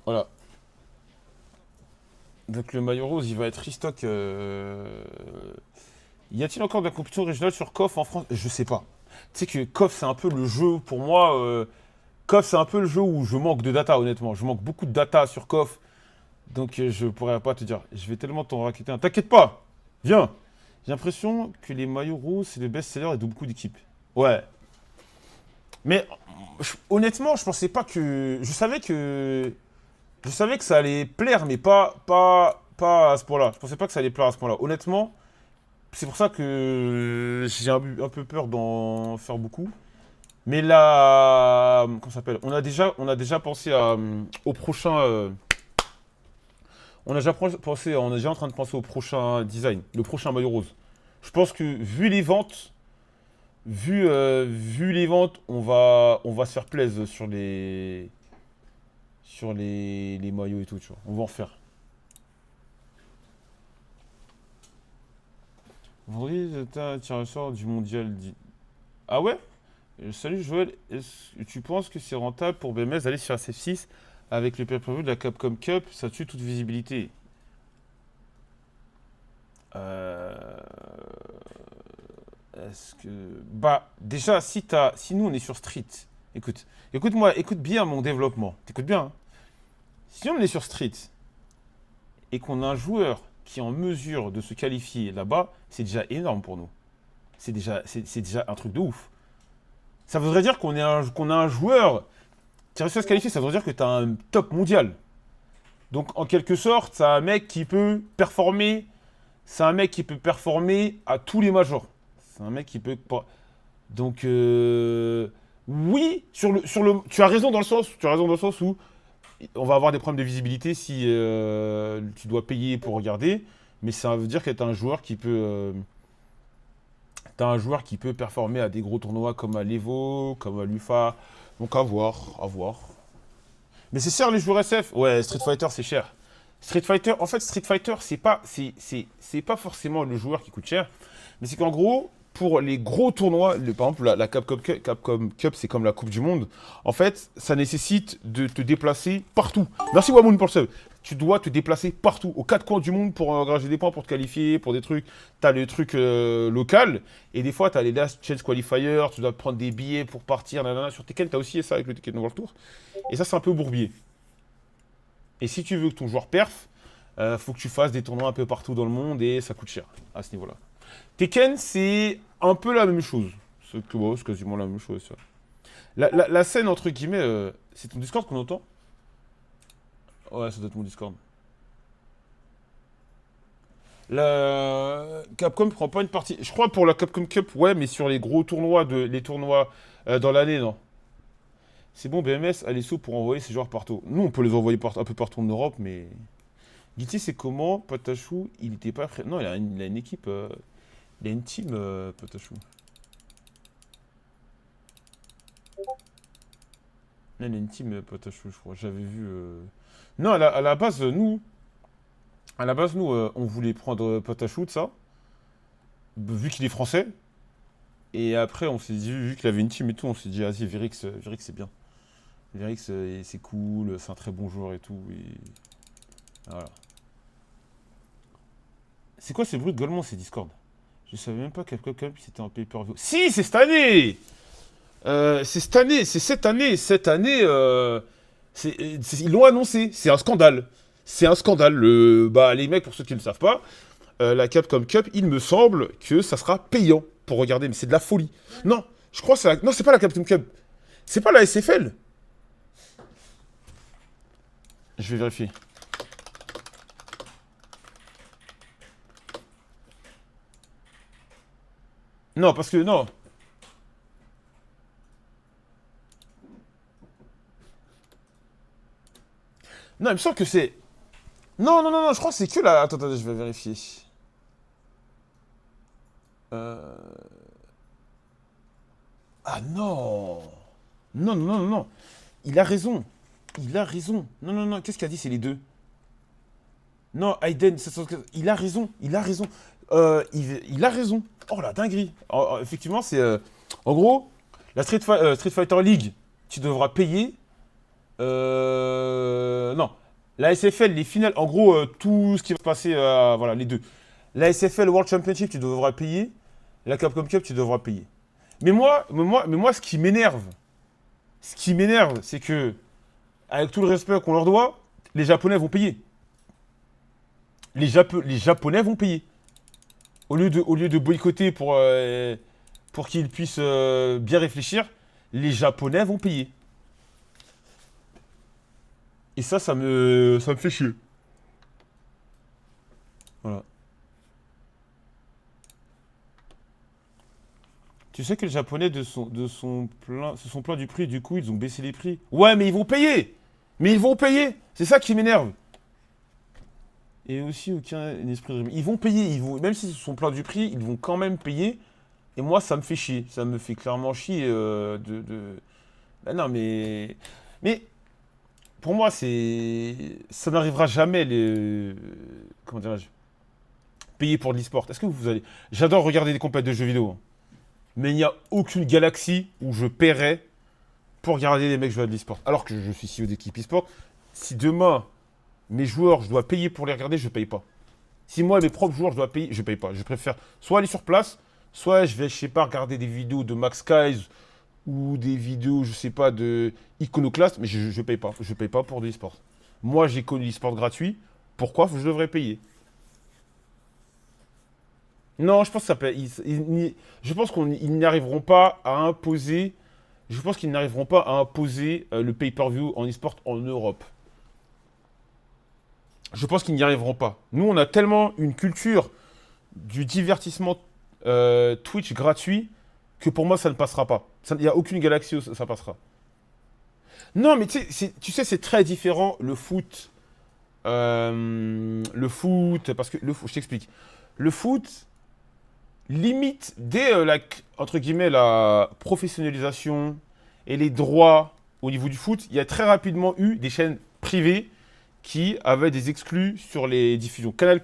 Voilà. Donc le maillot rose, il va être restock. Y a-t-il encore de la compétition régionale sur KOF en France? Je sais pas. Tu sais que KOF, c'est un peu le jeu, pour moi, KOF, c'est un peu le jeu où je manque de data, honnêtement. Je manque beaucoup de data sur KOF. Donc je pourrais pas te dire. Je vais tellement t'en raqueter un. T'inquiète pas. Viens. J'ai l'impression que les maillots roses, c'est le best-seller et de beaucoup d'équipes. Ouais. Mais honnêtement, je pensais pas que. Je savais que ça allait plaire, mais pas à ce point-là. Je pensais pas que ça allait plaire à ce point-là. Honnêtement, c'est pour ça que j'ai un peu peur d'en faire beaucoup. Mais là, comment ça s'appelle? On a déjà pensé au prochain. On est déjà en train de penser au prochain design, le prochain maillot rose. Je pense que vu les ventes, on va se faire plaisir sur les maillots et tout, tu vois. On va en faire. Vendredi, t'as un tirage au sort du mondial. Ah ouais? Salut Joël, est-ce que tu penses que c'est rentable pour BMS d'aller sur la CF6 avec le pay-per-view de la Capcom Cup? Ça tue toute visibilité. Euh, Est-ce que. Bah, déjà, si nous on est sur Street, écoute-moi, écoute bien mon développement. T'écoutes bien, hein. Si on est sur Street et qu'on a un joueur qui est en mesure de se qualifier là-bas, c'est déjà énorme pour nous. C'est déjà un truc de ouf. Ça voudrait dire qu'on a un joueur qui a réussi à se qualifier, ça veut dire que tu as un top mondial. Donc en quelque sorte, c'est un mec qui peut performer. C'est un mec qui peut performer à tous les majors. C'est un mec qui peut. Donc oui, tu as raison dans le sens où on va avoir des problèmes de visibilité si tu dois payer pour regarder, mais ça veut dire que tu as un joueur qui peut. T'as un joueur qui peut performer à des gros tournois comme à l'Evo, comme à l'UFA. Donc à voir, à voir. Mais c'est cher les joueurs SF. Ouais, Street Fighter c'est cher. Street Fighter, en fait, Street Fighter, c'est pas forcément le joueur qui coûte cher, mais c'est qu'en gros, pour les gros tournois, par exemple la Capcom Cup, c'est comme la Coupe du Monde, en fait, ça nécessite de te déplacer partout. Merci Wamoun pour le sub. Tu dois te déplacer partout, aux quatre coins du monde pour engranger des points, pour te qualifier, pour des trucs. T'as le truc local, et des fois, t'as les Last Chance Qualifiers, tu dois prendre des billets pour partir, nanana. Sur Tekken, t'as aussi ça avec le Tekken World Tour. Et ça, c'est un peu bourbier. Et si tu veux que ton joueur perf, faut que tu fasses des tournois un peu partout dans le monde et ça coûte cher à ce niveau-là. Tekken, c'est un peu la même chose. C'est quasiment la même chose, ça. La scène, entre guillemets, c'est ton Discord qu'on entend? Ouais, ça doit être mon Discord. La Capcom prend pas une partie. Je crois pour la Capcom Cup, ouais, mais sur les gros tournois, les tournois dans l'année, non. C'est bon, BMS a les sous pour envoyer ses joueurs partout. Nous, on peut les envoyer un peu partout en Europe, mais. Guilty, c'est comment Patachou, il était pas prêt. Non, il a une équipe. Il a une team, Patachou. Là, il a une team, Patachou, je crois. J'avais vu. Non, à la base, nous. On voulait prendre Patachou de ça. Vu qu'il est français. Et après, on s'est dit, vu qu'il avait une team et tout, on s'est dit, vas-y, Virix, c'est bien. Virix, c'est cool, c'est un très bon joueur et tout. Et voilà. C'est quoi ces bruits de gueulement, ces Discord? Je savais même pas Capcom c'était en pay-per-view. Si, c'est cette année! C'est cette année, c'est cette année. Cette année, ils l'ont annoncé. C'est un scandale. C'est un scandale. Bah, les mecs, pour ceux qui ne le savent pas, la Capcom Cup, il me semble que ça sera payant pour regarder. Mais c'est de la folie. Non, je crois que c'est non, c'est pas la Capcom Cup. C'est pas la SFL. Je vais vérifier. Non, parce que non. Non, il me semble que c'est... Non, non, non, non, je crois que c'est que la... Attends, attends, je vais vérifier. Euh... Ah non! Non, non, non, non, non. Il a raison. Il a raison. Non, non, non, qu'est-ce qu'il a dit? C'est les deux. Non, Aiden, il a raison. Il a raison. Il a raison. Oh la dinguerie. Effectivement, c'est... En gros, la Street Fighter League, tu devras payer. Non. La SFL, les finales, en gros, tout ce qui va se passer, voilà, les deux. La SFL World Championship, tu devras payer. La Capcom Cup, tu devras payer. Mais moi, ce qui m'énerve, c'est que, avec tout le respect qu'on leur doit, les Japonais vont payer. Les Japonais vont payer. Au lieu de boycotter pour qu'ils puissent bien réfléchir, les Japonais vont payer. Et ça me fait chier. Voilà. Tu sais que les Japonais se sont plaints du prix, du coup ils ont baissé les prix. Ouais, mais ils vont payer. Mais ils vont payer. C'est ça qui m'énerve. Et aussi aucun esprit de... Ils vont payer. Même s'ils se sont plaints du prix, ils vont quand même payer. Et moi, ça me fait chier. Ça me fait clairement chier Bah non, mais pour moi, ça n'arrivera jamais comment dirais-je, payer pour de l'e-sport. Est-ce que vous allez... J'adore regarder des compètes de jeux vidéo, hein. Mais il n'y a aucune galaxie où je paierais pour regarder les mecs jouer à de l'e-sport. Alors que je suis CEO d'équipe e-sport. Si demain, mes joueurs, je dois payer pour les regarder, je ne paye pas. Si moi, mes propres joueurs, je dois payer, je ne paye pas. Je préfère soit aller sur place, soit je vais, je sais pas, regarder des vidéos de Max Skies ou des vidéos, je sais pas, de Iconoclast, mais je ne paye pas. Je ne paye pas pour de l'e-sport. Moi, j'ai connu l'e-sport gratuit. Pourquoi je devrais payer? Non, je pense que ça peut. Je pense qu'ils n'arriveront pas à imposer. Je pense qu'ils n'arriveront pas à imposer le pay-per-view en e-sport en Europe. Je pense qu'ils n'y arriveront pas. Nous, on a tellement une culture du divertissement Twitch gratuit que pour moi, ça ne passera pas. Il n'y a aucune galaxie où ça passera. Non, mais tu sais, c'est très différent le foot, parce que je t'explique. Le foot, limite, dès entre guillemets, la professionnalisation et les droits au niveau du foot, il y a très rapidement eu des chaînes privées qui avaient des exclus sur les diffusions. Canal+.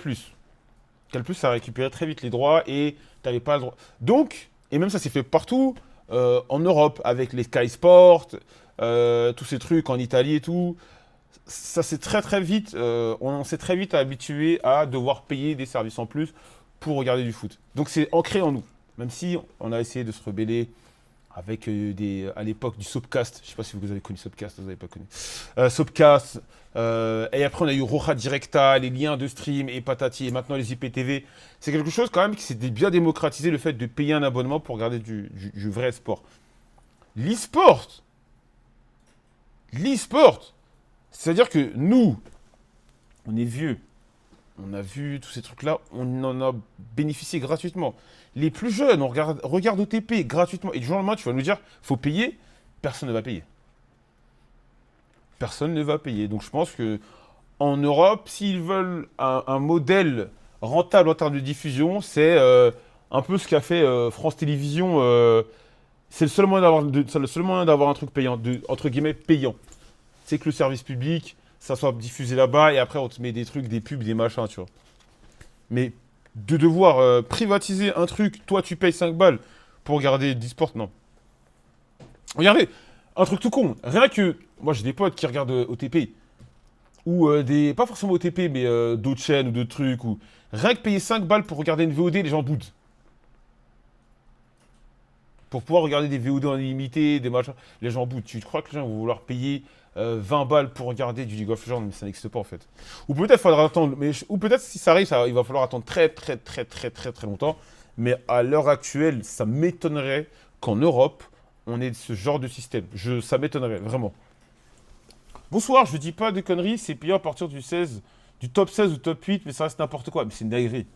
Canal+, ça a récupéré très vite les droits et tu n'avais pas le droit. Donc, et même ça s'est fait partout en Europe, avec les Sky Sport, tous ces trucs en Italie et tout. Ça s'est très très vite, on s'est très vite habitué à devoir payer des services en plus pour regarder du foot. Donc c'est ancré en nous. Même si on a essayé de se rebeller avec à l'époque du Sopcast. Je ne sais pas si vous avez connu Sopcast, vous n'avez pas connu. Sopcast. Et après on a eu Roja Directa, les liens de stream et patati, et maintenant les IPTV. C'est quelque chose quand même qui s'est bien démocratisé, le fait de payer un abonnement pour regarder du vrai sport. L'e-sport, l'e-sport, c'est-à-dire que nous, on est vieux, on a vu tous ces trucs-là, on en a bénéficié gratuitement. Les plus jeunes, on regarde OTP gratuitement. Et du jour au lendemain, tu vas nous dire, faut payer. Personne ne va payer. Personne ne va payer. Donc je pense que en Europe, s'ils veulent un modèle rentable en termes de diffusion, c'est un peu ce qu'a fait France Télévisions. C'est le seul moyen d'avoir un truc payant, entre guillemets payant. C'est que le service public, ça soit diffusé là-bas et après on te met des trucs, des pubs, des machins, tu vois. Mais de devoir privatiser un truc, toi tu payes 5 balles pour regarder d'e-sport, non. Regardez, un truc tout con. Rien que, moi j'ai des potes qui regardent OTP, ou pas forcément OTP, mais d'autres chaînes ou d'autres trucs, ou rien que payer 5 balles pour regarder une VOD, les gens boudent. Pour pouvoir regarder des VOD en illimité, des machins, les gens boudent. Tu crois que les gens vont vouloir payer 20 balles pour regarder du League of Legends, mais ça n'existe pas en fait. Ou peut-être faudra attendre, ou peut-être si ça arrive, il va falloir attendre très très très très très très longtemps. Mais à l'heure actuelle, ça m'étonnerait qu'en Europe, on ait ce genre de système. Ça m'étonnerait, vraiment. Bonsoir, je dis pas de conneries, c'est payant à partir du top 16 ou top 8, mais ça reste n'importe quoi. Mais c'est une dinguerie.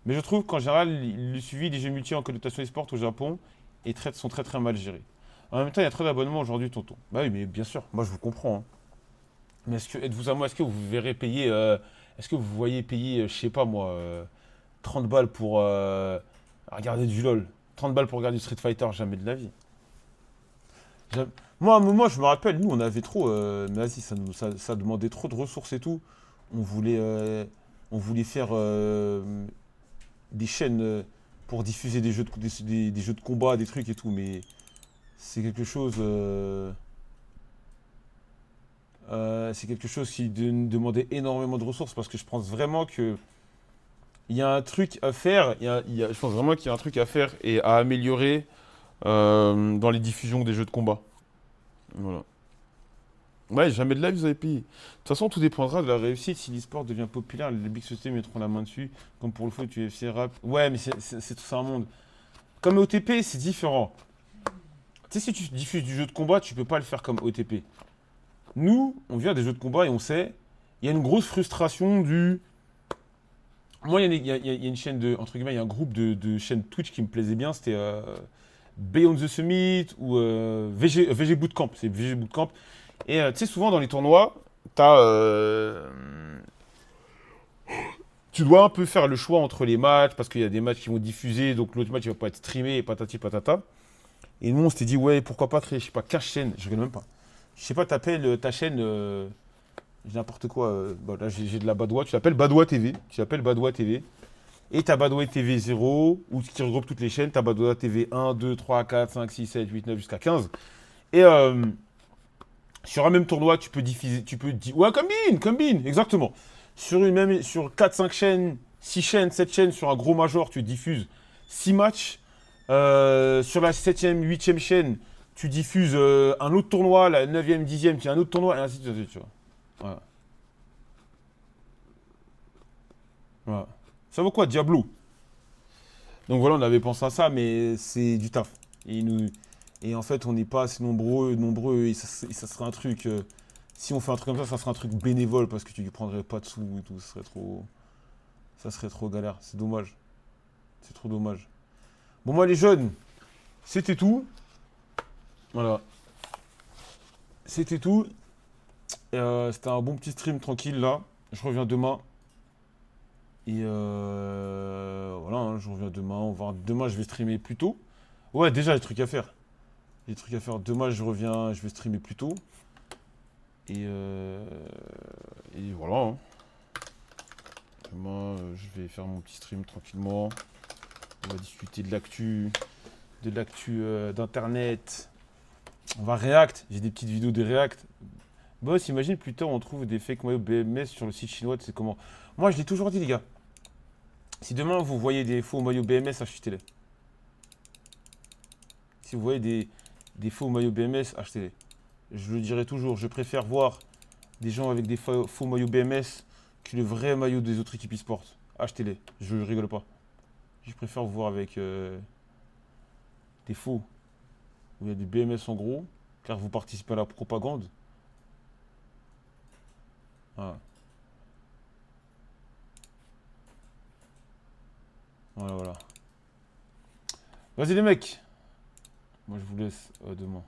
Mais je trouve qu'en général, le suivi des jeux multi en connotation e-sport au Japon sont très très mal gérés. En même temps, il y a trop d'abonnements aujourd'hui, tonton. Bah oui, mais bien sûr, moi je vous comprends, hein. Mais êtes-vous à moi, est-ce que vous verrez payer, est-ce que vous voyez payer, je sais pas moi, 30 balles pour regarder du LOL, 30 balles pour regarder du Street Fighter, jamais de la vie. Jamais- Moi, à un moment, je me rappelle, nous, on avait trop, mais vas-y, ça demandait trop de ressources et tout. On voulait, euh, on voulait faire des chaînes pour diffuser des jeux des jeux de combat, des trucs et tout, mais c'est quelque chose, c'est quelque chose qui demandait énormément de ressources parce que je pense vraiment que il y a un truc à faire. Je pense vraiment qu'il y a un truc à faire et à améliorer dans les diffusions des jeux de combat. Voilà. Ouais, jamais de live, vous avez payé. De toute façon, tout dépendra de la réussite. Si l'e-sport devient populaire, les big sociétés mettront la main dessus. Comme pour le foot, UFC, rap. Ouais, mais c'est tout ça un monde. Comme OTP, c'est différent. Tu sais, si tu diffuses du jeu de combat, tu peux pas le faire comme OTP. Nous, on vient des jeux de combat et on sait, il y a une grosse frustration du. Moi, il y a une chaîne de. Entre guillemets, il y a un groupe de chaînes Twitch qui me plaisait bien. C'était Beyond the Summit ou VG Bootcamp. C'est VG Bootcamp. Et tu sais, souvent dans les tournois, t'as, tu dois un peu faire le choix entre les matchs parce qu'il y a des matchs qui vont diffuser, donc l'autre match il va pas être streamé et patati patata. Et nous on s'était dit, ouais, pourquoi pas créer, je sais pas, 15 chaînes, je regarde même pas. Je sais pas, t'appelles ta chaîne, n'importe quoi, bon, là j'ai de la Badois, tu l'appelles Badois TV, tu l'appelles Badois TV. Et t'as Badois TV 0, ou qui regroupe toutes les chaînes, t'as Badois TV 1, 2, 3, 4, 5, 6, 7, 8, 9 jusqu'à 15. Et sur un même tournoi, tu peux diffuser, ouais, combine, exactement. Sur 4, 5 chaînes, 6 chaînes, 7 chaînes, sur un gros major, tu diffuses 6 matchs. Sur la septième, huitième chaîne, tu diffuses un autre tournoi, la neuvième, dixième, tu as un autre tournoi, et ainsi de suite, tu vois. Voilà. Voilà. Ça vaut quoi, Diablo? Donc voilà, on avait pensé à ça, mais c'est du taf. Et en fait, on n'est pas assez nombreux, et ça serait un truc. Si on fait un truc comme ça serait un truc bénévole parce que tu ne prendrais pas de sous et tout. Ça serait trop galère. C'est dommage. C'est trop dommage. Bon, moi, les jeunes, c'était tout. Voilà. C'était tout. C'était un bon petit stream tranquille là. Je reviens demain. Et voilà, hein, je reviens demain. Demain, je vais streamer plus tôt. Ouais, déjà, j'ai des trucs à faire. J'ai des trucs à faire. Demain, je reviens, je vais streamer plus tôt. Et, euh, et voilà, hein. Demain, je vais faire mon petit stream tranquillement. On va discuter de l'actu d'internet. On va React. J'ai des petites vidéos de React. Boss, imagine plus tard on trouve des fake maillots BMS sur le site chinois, c'est comment? Moi, je l'ai toujours dit, les gars. Si demain vous voyez des faux maillots BMS, achetez-les. Si vous voyez des faux maillots BMS, achetez-les. Je le dirai toujours, je préfère voir des gens avec des faux maillots BMS que le vrai maillot des autres équipes e-sport. Achetez-les, je rigole pas. Je préfère vous voir avec des faux, où il y a des BMS en gros, car vous participez à la propagande. Voilà, voilà. Vas-y les mecs, moi je vous laisse demain.